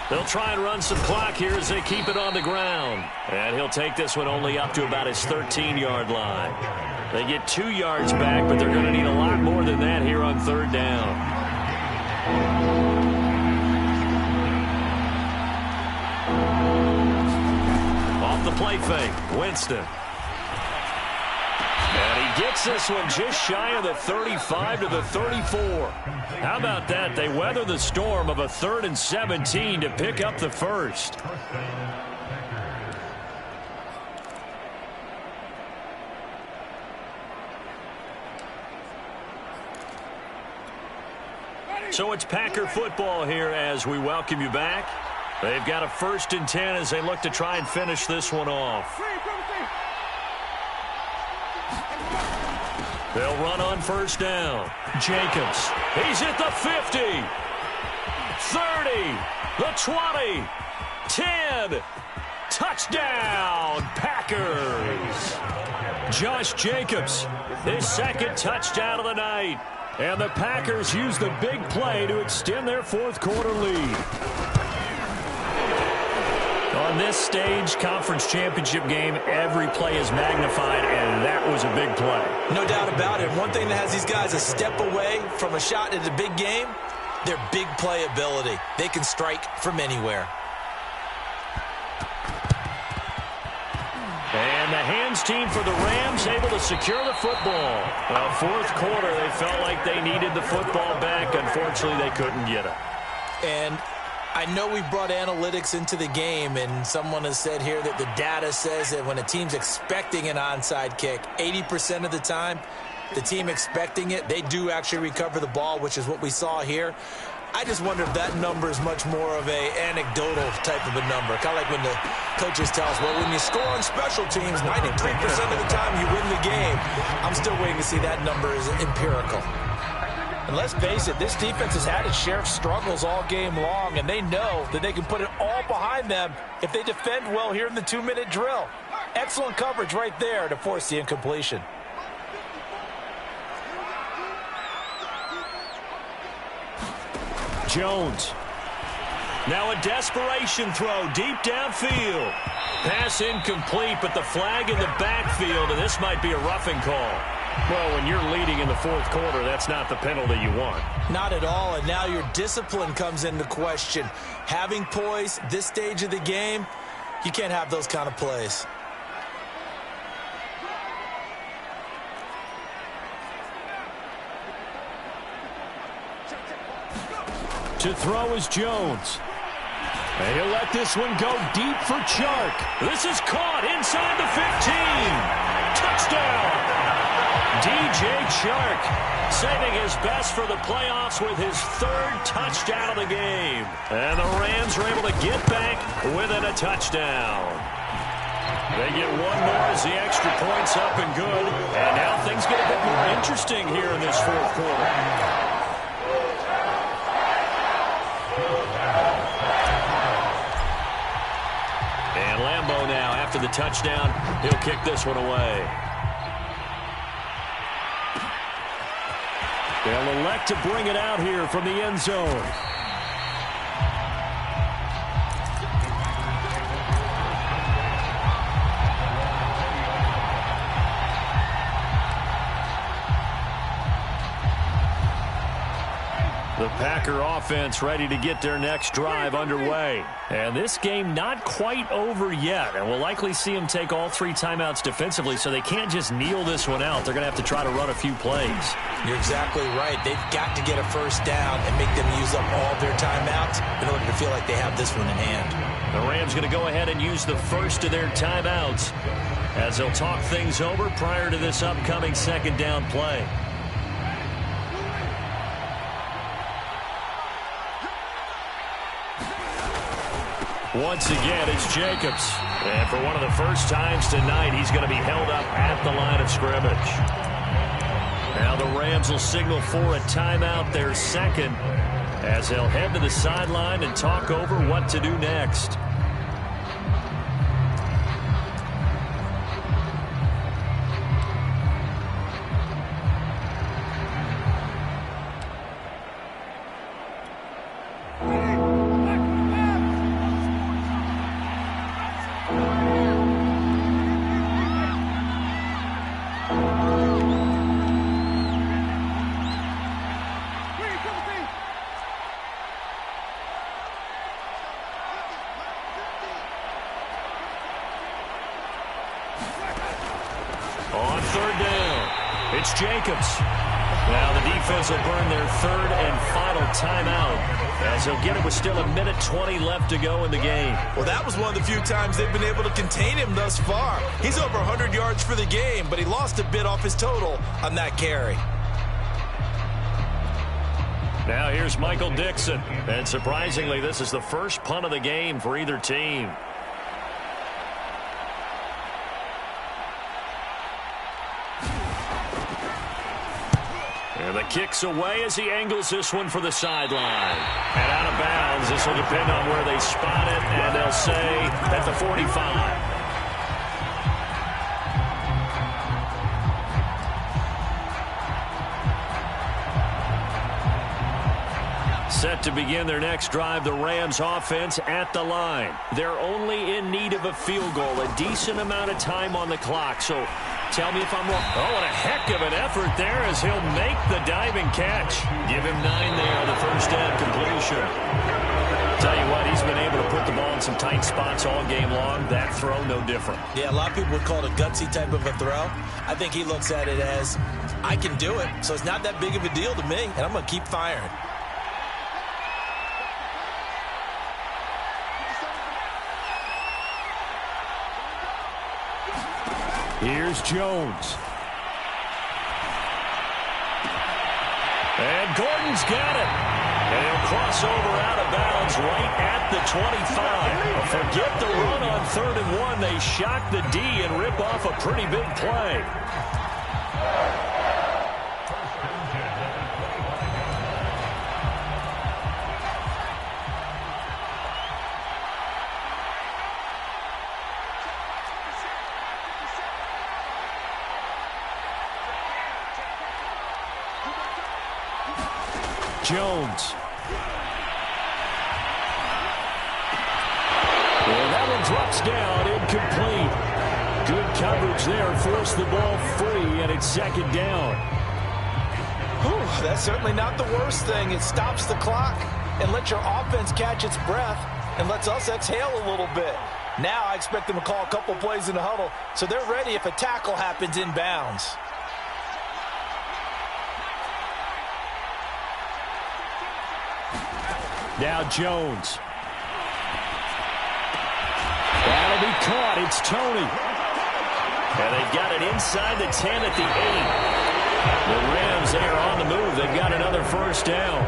They'll try and run some clock here as they keep it on the ground. And he'll take this one only up to about his 13-yard line. They get 2 yards back, but they're going to need a lot more than that here on 3rd down. Off the play fake, Winston. And he gets this one just shy of the 35 to the 34. How about that? They weather the storm of a 3rd and 17 to pick up the first. So it's Packer football here as we welcome you back. They've got a 1st and 10 as they look to try and finish this one off. They'll run on 1st down. Jacobs. He's at the 50. 30. The 20. 10. Touchdown, Packers. Josh Jacobs, his 2nd touchdown of the night. And the Packers use the big play to extend their 4th quarter lead. On this stage, conference championship game, every play is magnified, and that was a big play. No doubt about it. One thing that has these guys a step away from a shot at a big game, their big play ability. They can strike from anywhere. And the hands team for the Rams able to secure the football. Well, 4th quarter, they felt like they needed the football back. Unfortunately, they couldn't get it. And I know we brought analytics into the game, and someone has said here that the data says that when a team's expecting an onside kick, 80% of the time, the team expecting it, they do actually recover the ball, which is what we saw here. I just wonder if that number is much more of a anecdotal type of a number. Kind of like when the coaches tell us, well, when you score on special teams, 93% of the time you win the game. I'm still waiting to see that number is empirical. And let's face it, this defense has had its share of struggles all game long, and they know that they can put it all behind them if they defend well here in the 2-minute drill. Excellent coverage right there to force the incompletion. Jones. Now a desperation throw deep downfield. Pass incomplete, but the flag in the backfield, and this might be a roughing call. Well, when you're leading in the 4th quarter, that's not the penalty you want. Not at all, and now your discipline comes into question. Having poise this stage of the game, you can't have those kind of plays. To throw is Jones. And he'll let this one go deep for Chark. This is caught inside the 15. Touchdown. DJ Chark saving his best for the playoffs with his 3rd touchdown of the game. And the Rams are able to get back within a touchdown. They get one more as the extra point's up and good. And now things get a bit more interesting here in this 4th quarter. And Lambeau now, after the touchdown, he'll kick this one away. They'll elect to bring it out here from the end zone. The Packer offense ready to get their next drive underway. And this game not quite over yet. And we'll likely see them take all 3 timeouts defensively, so they can't just kneel this one out. They're going to have to try to run a few plays. You're exactly right. They've got to get a 1st down and make them use up all their timeouts in order to feel like they have this one in hand. The Rams going to go ahead and use the first of their timeouts as they'll talk things over prior to this upcoming 2nd down play. Once again, it's Jacobs. And for one of the first times tonight, he's going to be held up at the line of scrimmage. Now the Rams will signal for a timeout, their 2nd, as they'll head to the sideline and talk over what to do next. On third down, it's Jacobs. Now the defense will burn their third and final timeout as they'll get it with still 1:20 left to go in the game. Well, that was one of the few times they've been able to contain him thus far. He's over 100 yards for the game, but he lost a bit off his total on that carry. Now here's Michael Dixon. And surprisingly, this is the first punt of the game for either team. And the kick's away as he angles this one for the sideline. And out of bounds, this will depend on where they spot it, and they'll say at the 45. Set to begin their next drive, the Rams offense at the line. They're only in need of a field goal, a decent amount of time on the clock. So tell me if I'm wrong. Oh, and a heck of an effort there as he'll make the diving catch. Give him 9 there on the first down completion. Tell you what, he's been able to put the ball in some tight spots all game long. That throw, no different. Yeah, a lot of people would call it a gutsy type of a throw. I think he looks at it as, I can do it, so it's not that big of a deal to me, and I'm going to keep firing. Here's Jones. And Gordon's got it. And he'll cross over out of bounds right at the 25. Forget the run on 3rd and 1. They shock the D and rip off a pretty big play. Jones. And that one drops down, incomplete. Good coverage there, forced the ball free, and it's 2nd down. Whew, that's certainly not the worst thing. It stops the clock and lets your offense catch its breath and lets us exhale a little bit. Now I expect them to call a couple plays in the huddle, so they're ready if a tackle happens inbounds. Now Jones. That'll be caught. It's Tony. And they've got it inside the 10 at the 8. The Rams, they are on the move. They've got another first down.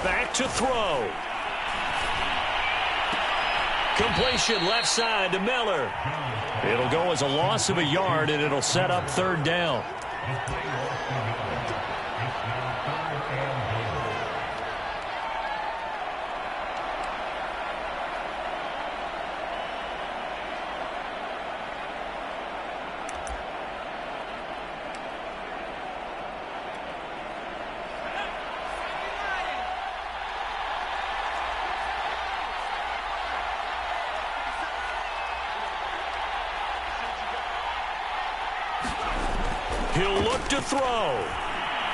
Back to throw. Completion left side to Miller. It'll go as a loss of a yard, and it'll set up 3rd down. He'll look to throw.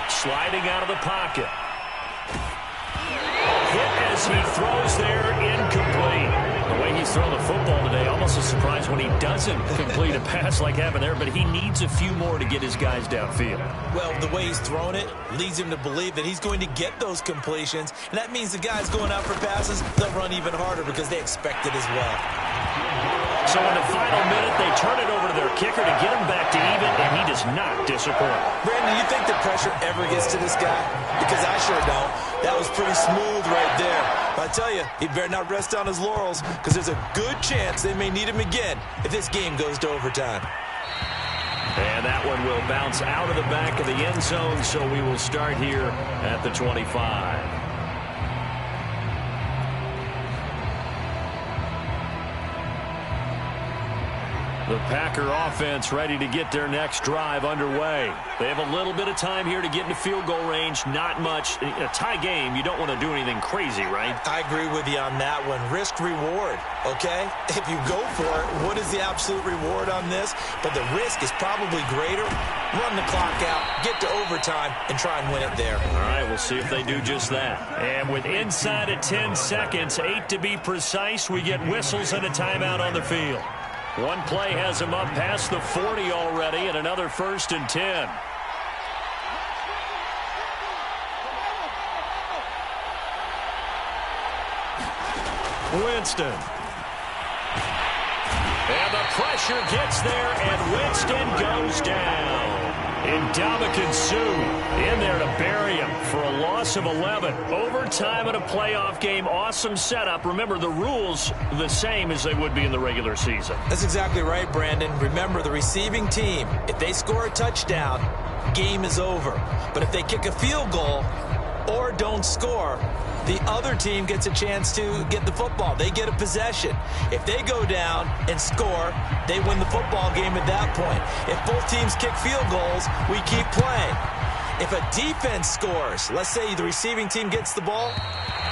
Sliding out of the pocket. Hit as he throws there, incomplete. The way he's thrown the football today, almost a surprise when he doesn't complete a pass like happened there, but he needs a few more to get his guys downfield. Well, the way he's thrown it leads him to believe that he's going to get those completions, and that means the guys going out for passes, they'll run even harder because they expect it as well. So in the final minute, they turn it over to their kicker to get him back to even, and he does not disappoint. Brandon, you think the pressure ever gets to this guy? Because I sure don't. That was pretty smooth right there. But I tell you, he better not rest on his laurels, because there's a good chance they may need him again if this game goes to overtime. And that one will bounce out of the back of the end zone, so we will start here at the 25. The Packer offense ready to get their next drive underway. They have a little bit of time here to get into field goal range. Not much. In a tie game, you don't want to do anything crazy, right? I agree with you on that one. Risk reward, okay? If you go for it, what is the absolute reward on this? But the risk is probably greater. Run the clock out, get to overtime, and try and win it there. All right, we'll see if they do just that. And with inside of 10 seconds, 8 to be precise, we get whistles and a timeout on the field. One play has him up past the 40 already, and another 1st and 10. Winston. And the pressure gets there, and Winston goes down. Ndamukong Suh in there to bury him for a loss of 11. Overtime in a playoff game. Awesome setup. Remember, the rules the same as they would be in the regular season. That's exactly right, Brandon. Remember, the receiving team, if they score a touchdown, game is over. But if they kick a field goal or don't score, the other team gets a chance to get the football. They get a possession. If they go down and score, they win the football game at that point. If both teams kick field goals, we keep playing. If a defense scores, let's say the receiving team gets the ball,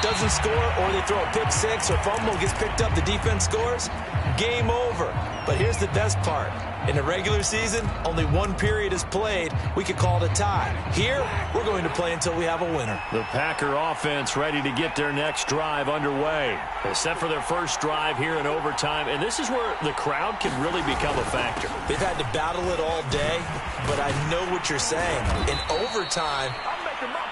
doesn't score, or they throw a pick six or fumble, gets picked up, the defense scores, game over. But here's the best part. In the regular season, only one period is played. We could call it a tie. Here, we're going to play until we have a winner. The Packer offense ready to get their next drive underway. They're set for their first drive here in overtime, and this is where the crowd can really become a factor. They've had to battle it all day, but I know what you're saying. In overtime,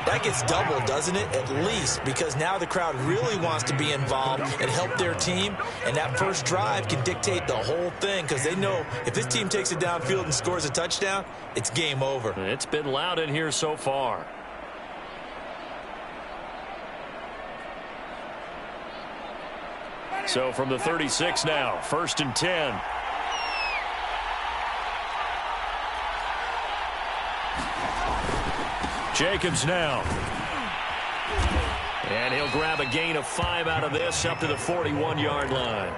that gets doubled, doesn't it? At least, because now the crowd really wants to be involved and help their team, and that first drive can dictate the whole thing, because they know if this team takes it downfield and scores a touchdown, it's game over. It's been loud in here so far. So from the 36 now, 1st and 10. Jacobs now. And he'll grab a gain of 5 out of this up to the 41-yard line.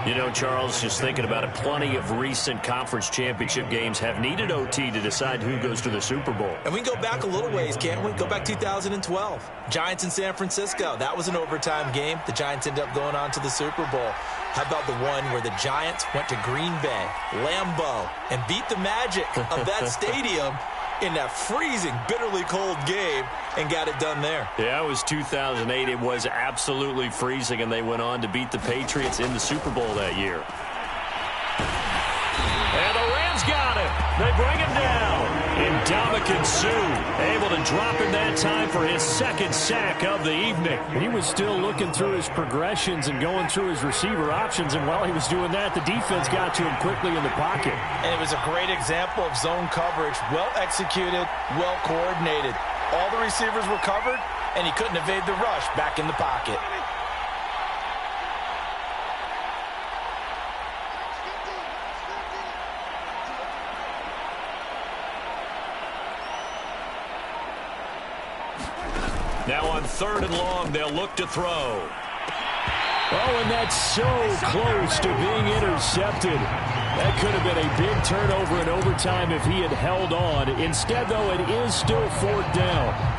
You know, Charles, just thinking about it, plenty of recent conference championship games have needed OT to decide who goes to the Super Bowl. And we can go back a little ways, can't we? Go back 2012. Giants in San Francisco. That was an overtime game. The Giants ended up going on to the Super Bowl. How about the one where the Giants went to Green Bay, Lambeau, and beat the magic of that stadium in that freezing, bitterly cold game and got it done there? Yeah, it was 2008. It was absolutely freezing, and they went on to beat the Patriots in the Super Bowl that year. And the Rams got him. They bring him down. Ndamukong Suh able to drop him that time for his second sack of the evening. He was still looking through his progressions and going through his receiver options, and while he was doing that, the defense got to him quickly in the pocket. And it was a great example of zone coverage. Well executed, well coordinated. All the receivers were covered, and he couldn't evade the rush back in the pocket. Now on 3rd and long, they'll look to throw. Oh, and that's so close to being intercepted. That could have been a big turnover in overtime if he had held on. Instead, though, it is still 4th down.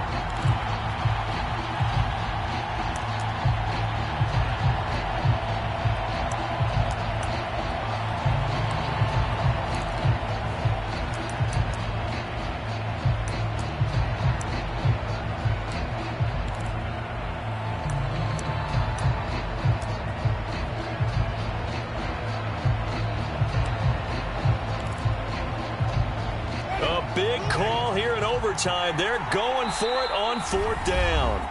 Big call here in overtime. They're going for it on 4th down.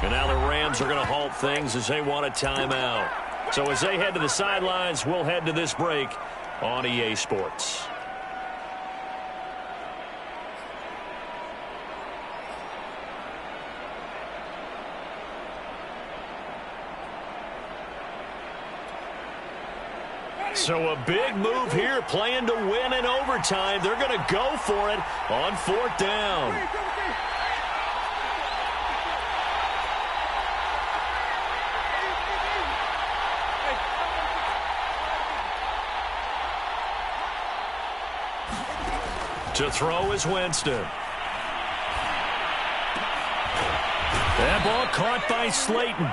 And now the Rams are going to halt things as they want a timeout. So as they head to the sidelines, we'll head to this break on EA Sports. So a big move here, playing to win in overtime. They're going to go for it on 4th down. To throw is Winston. That ball caught by Slayton.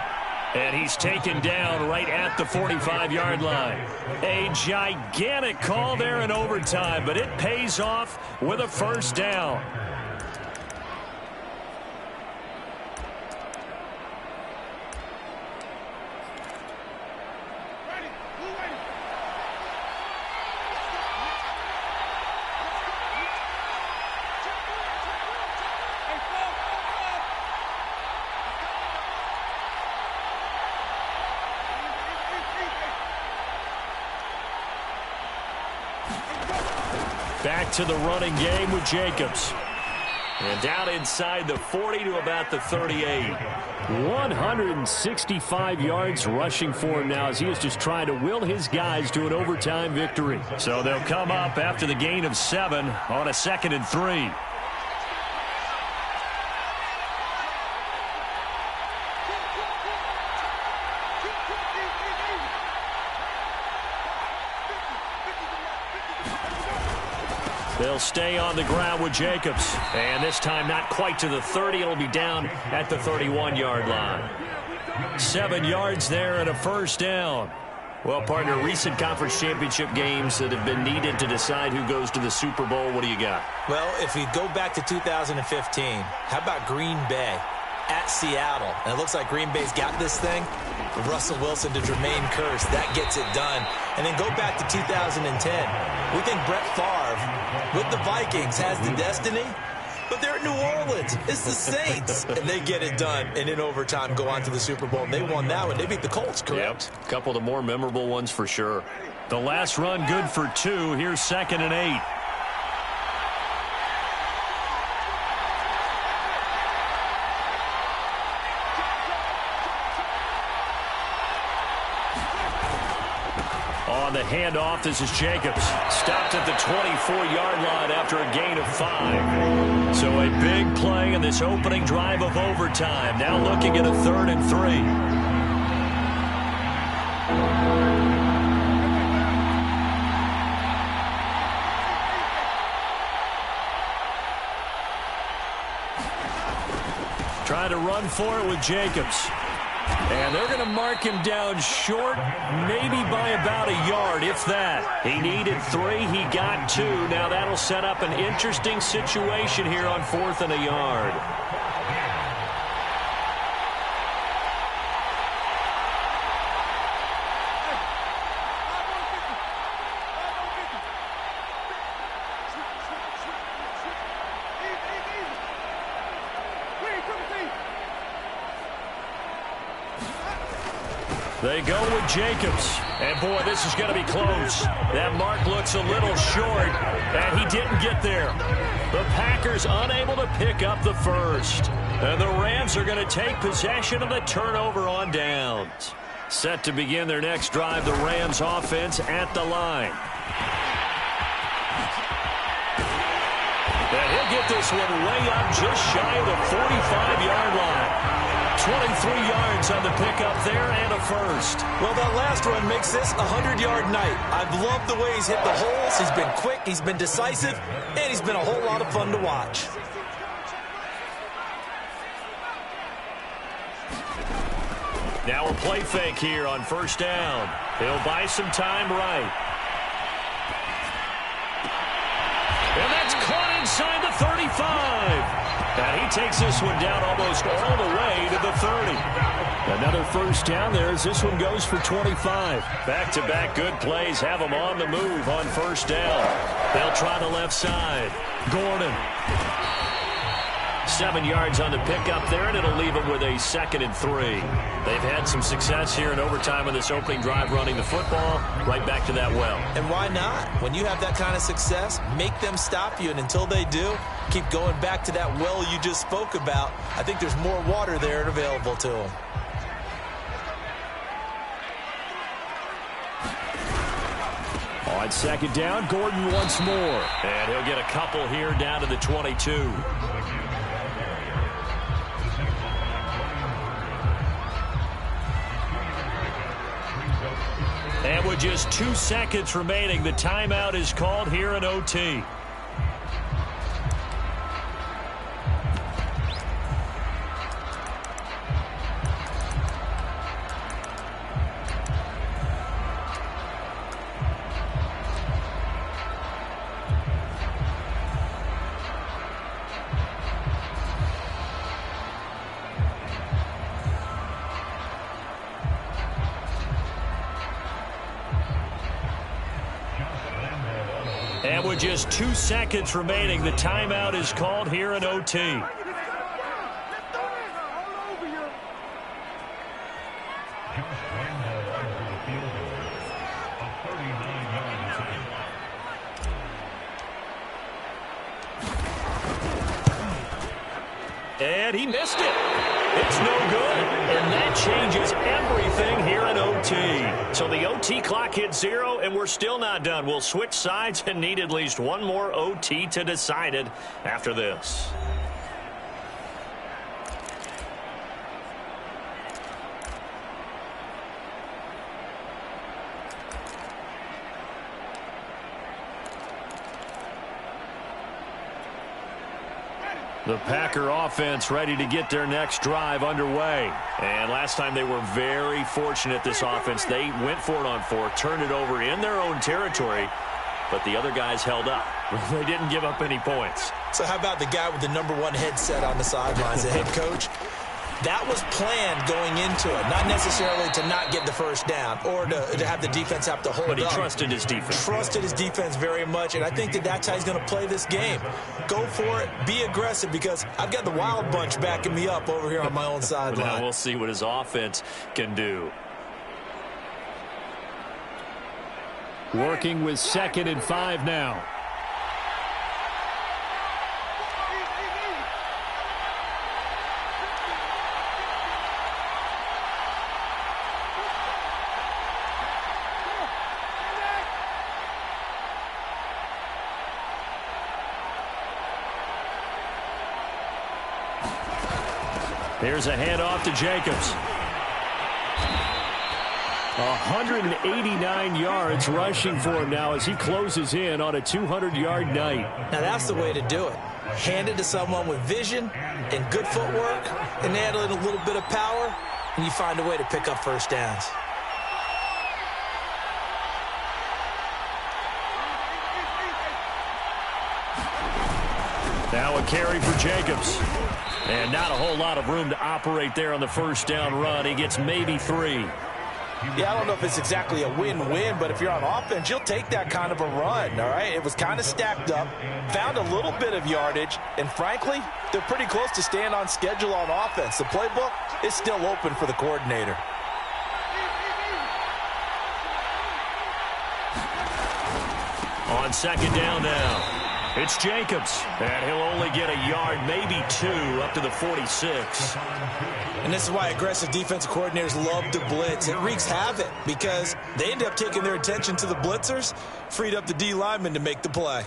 And he's taken down right at the 45-yard line. A gigantic call there in overtime, but it pays off with a first down. Back to the running game with Jacobs. And down inside the 40 to about the 38. 165 yards rushing for him now as he is just trying to will his guys to an overtime victory. So they'll come up after the gain of 7 on a 2nd and 3. They'll stay on the ground with Jacobs. And this time not quite to the 30. It'll be down at the 31-yard line. 7 yards there and a first down. Well, partner, recent conference championship games that have been needed to decide who goes to the Super Bowl. What do you got? Well, if we go back to 2015, how about Green Bay at Seattle? And it looks like Green Bay's got this thing. Russell Wilson to Jermaine Kearse, that gets it done. And then go back to 2010. We think Brett Favre with the Vikings has the destiny, but they're in New Orleans. It's the Saints, and they get it done. And in overtime, go on to the Super Bowl. And they won that one. They beat the Colts, correct? Yep. A couple of the more memorable ones for sure. The last run good for 2. Here's 2nd and 8. On the handoff, this is Jacobs. Stopped at the 24-yard line after a gain of 5. So a big play in this opening drive of overtime. Now looking at a 3rd and 3. Trying to run for it with Jacobs. And they're going to mark him down short, maybe by about a yard, if that. He needed 3. He got 2. Now that'll set up an interesting situation here on 4th and a yard. They go with Jacobs. And, boy, this is going to be close. That mark looks a little short, and he didn't get there. The Packers unable to pick up the first. And the Rams are going to take possession of the turnover on downs. Set to begin their next drive, the Rams offense at the line. And he'll get this one way up just shy of the 45-yard line. 23 yards on the pickup there and a first. Well, that last run makes this a 100-yard night. I've loved the way he's hit the holes. He's been quick, he's been decisive, and he's been a whole lot of fun to watch. Now a play fake here on first down. He'll buy some time right. And that's caught inside the 35. And he takes this one down almost all the way to the 30. Another first down there as this one goes for 25. Back-to-back good plays have them on the move on first down. They'll try the left side. Gordon. 7 yards on the pickup there, and it'll leave them with a 2nd and 3. They've had some success here in overtime on this opening drive running the football. Right back to that well. And why not? When you have that kind of success, make them stop you, and until they do, keep going back to that well you just spoke about. I think there's more water there and available to them. On second down, Gordon once more. And he'll get a couple here down to the 22. And with just 2 seconds remaining, the timeout is called here in OT. With just 2 seconds remaining, the timeout is called here in OT. And he missed it. It's no good. And that changes everything here in OT. So the OT clock hit 0, and we're still not done. We'll switch sides and need at least one more OT to decide it after this. The Packer offense ready to get their next drive underway. And last time they were very fortunate, this offense. They went for it on 4, turned it over in their own territory, but the other guys held up. They didn't give up any points. So how about the guy with the #1 headset on the sidelines, the head coach? That was planned going into it, not necessarily to not get the first down or to have the defense have to hold up. But he trusted his defense. Trusted his defense very much, and I think that's how he's going to play this game. Go for it, be aggressive, because I've got the wild bunch backing me up over here on my own sideline. Now we'll see what his offense can do. Working with 2nd and 5 now. Here's a handoff to Jacobs. 189 yards rushing for him now as he closes in on a 200-yard night. Now that's the way to do it. Hand it to someone with vision and good footwork, and add a little bit of power, and you find a way to pick up first downs. Now a carry for Jacobs. And not a whole lot of room to operate there on the first down run. He gets maybe 3. Yeah, I don't know if it's exactly a win-win, but if you're on offense, you'll take that kind of a run, all right? It was kind of stacked up, found a little bit of yardage, and frankly, they're pretty close to staying on schedule on offense. The playbook is still open for the coordinator. On 2nd down now. It's Jacobs, and he'll only get a yard, maybe 2, up to the 46. And this is why aggressive defensive coordinators love to blitz. It wreaks havoc because they end up taking their attention to the blitzers, freed up the D lineman to make the play.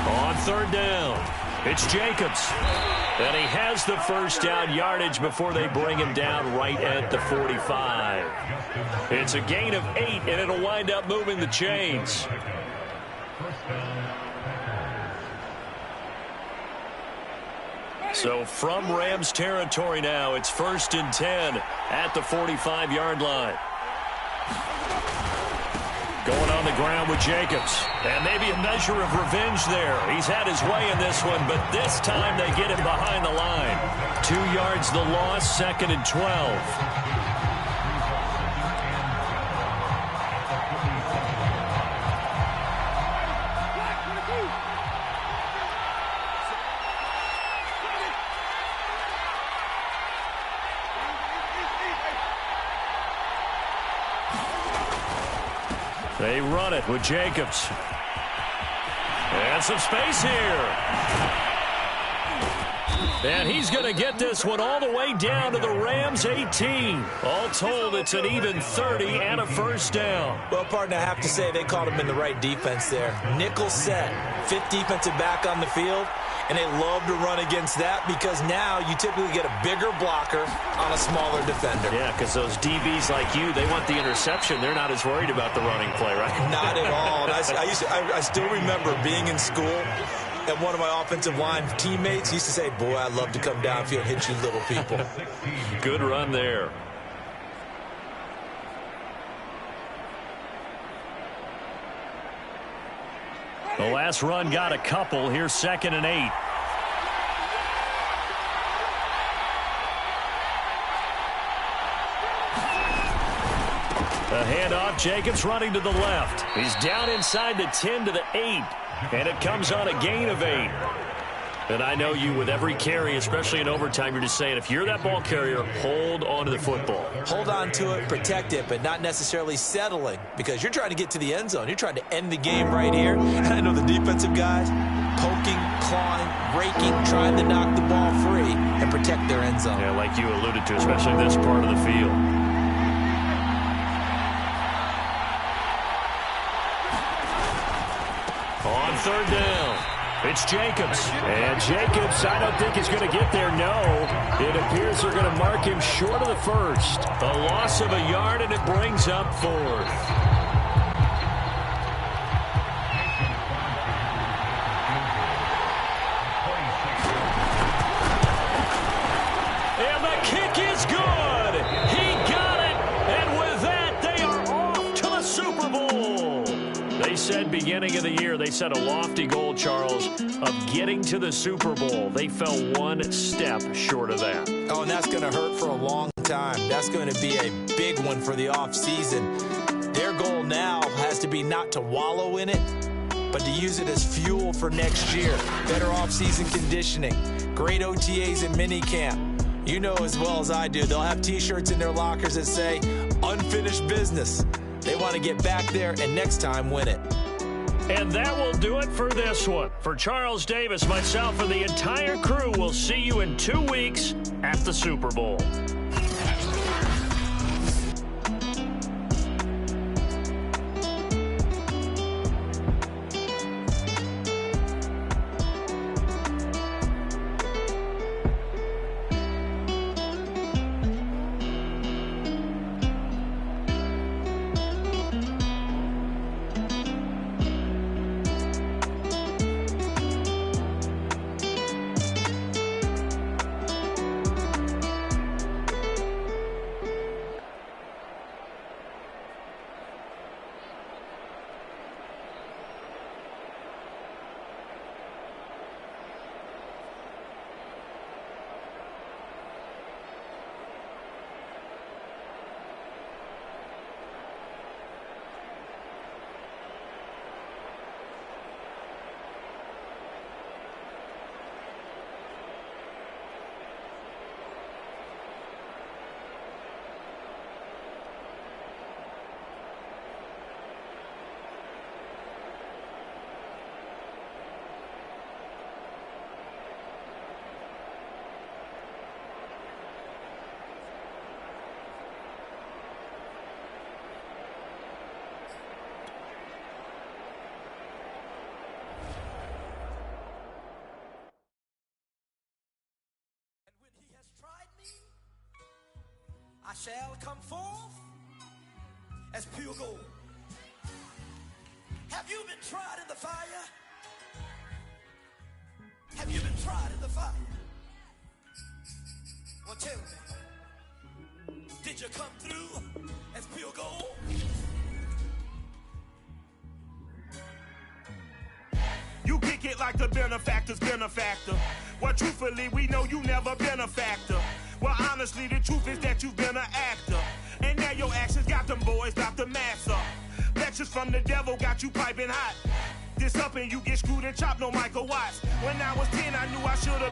On 3rd down, it's Jacobs. And he has the first down yardage before they bring him down right at the 45. It's a gain of 8, and it'll wind up moving the chains. So from Rams territory now, it's 1st and 10 at the 45-yard line. Going on the ground with Jacobs. And maybe a measure of revenge there. He's had his way in this one, but this time they get him behind the line. 2 yards the loss, 2nd and 12. They run it with Jacobs. And some space here. And he's going to get this one all the way down to the Rams 18. All told, it's an even 30 and a first down. Well, partner, I have to say they called him in the right defense there. Nickel set, 5th defensive back on the field. And they love to run against that because now you typically get a bigger blocker on a smaller defender. Yeah, because those DBs like you, they want the interception. They're not as worried about the running play, right? Not at all. And I still remember being in school, and one of my offensive line teammates used to say, boy, I'd love to come downfield and hit you little people. Good run there. The last run got a couple. Here's 2nd and 8. A handoff, Jacobs running to the left. He's down inside the 10 to the 8, and it comes on a gain of 8. And I know you, with every carry, especially in overtime, you're just saying, if you're that ball carrier, hold on to the football. Hold on to it, protect it, but not necessarily settling, because you're trying to get to the end zone. You're trying to end the game right here. And I know the defensive guys poking, clawing, raking, trying to knock the ball free and protect their end zone. Yeah, like you alluded to, especially this part of the field. On third down, it's Jacobs. And Jacobs, I don't think he's going to get there, no. It appears they're going to mark him short of the first. A loss of a yard, and it brings up fourth. And the kick is good. He got it. And with that, they are off to the Super Bowl. They said beginning of the year, they set a lofty goal, Charles, of getting to the Super Bowl. They fell one step short of that. Oh, and that's going to hurt for a long time. That's going to be a big one for the offseason. Their goal now has to be not to wallow in it, but to use it as fuel for next year. Better offseason conditioning, great OTAs and minicamp. You know as well as I do, they'll have T-shirts in their lockers that say, unfinished business. They want to get back there and next time win it. And that will do it for this one. For Charles Davis, myself, and the entire crew, we'll see you in 2 weeks at the Super Bowl. I shall come forth as pure gold. Have you been tried in the fire? Have you been tried in the fire? Well, tell me, did you come through as pure gold? You kick it like the benefactor's benefactor. Well, truthfully, we know you never been a factor. Well, honestly, the truth is that you've been an actor. And now your actions got them boys about to mass up. Lectures from the devil got you piping hot. This up and you get screwed and chopped, no Michael Watts. When I was 10, I knew I should have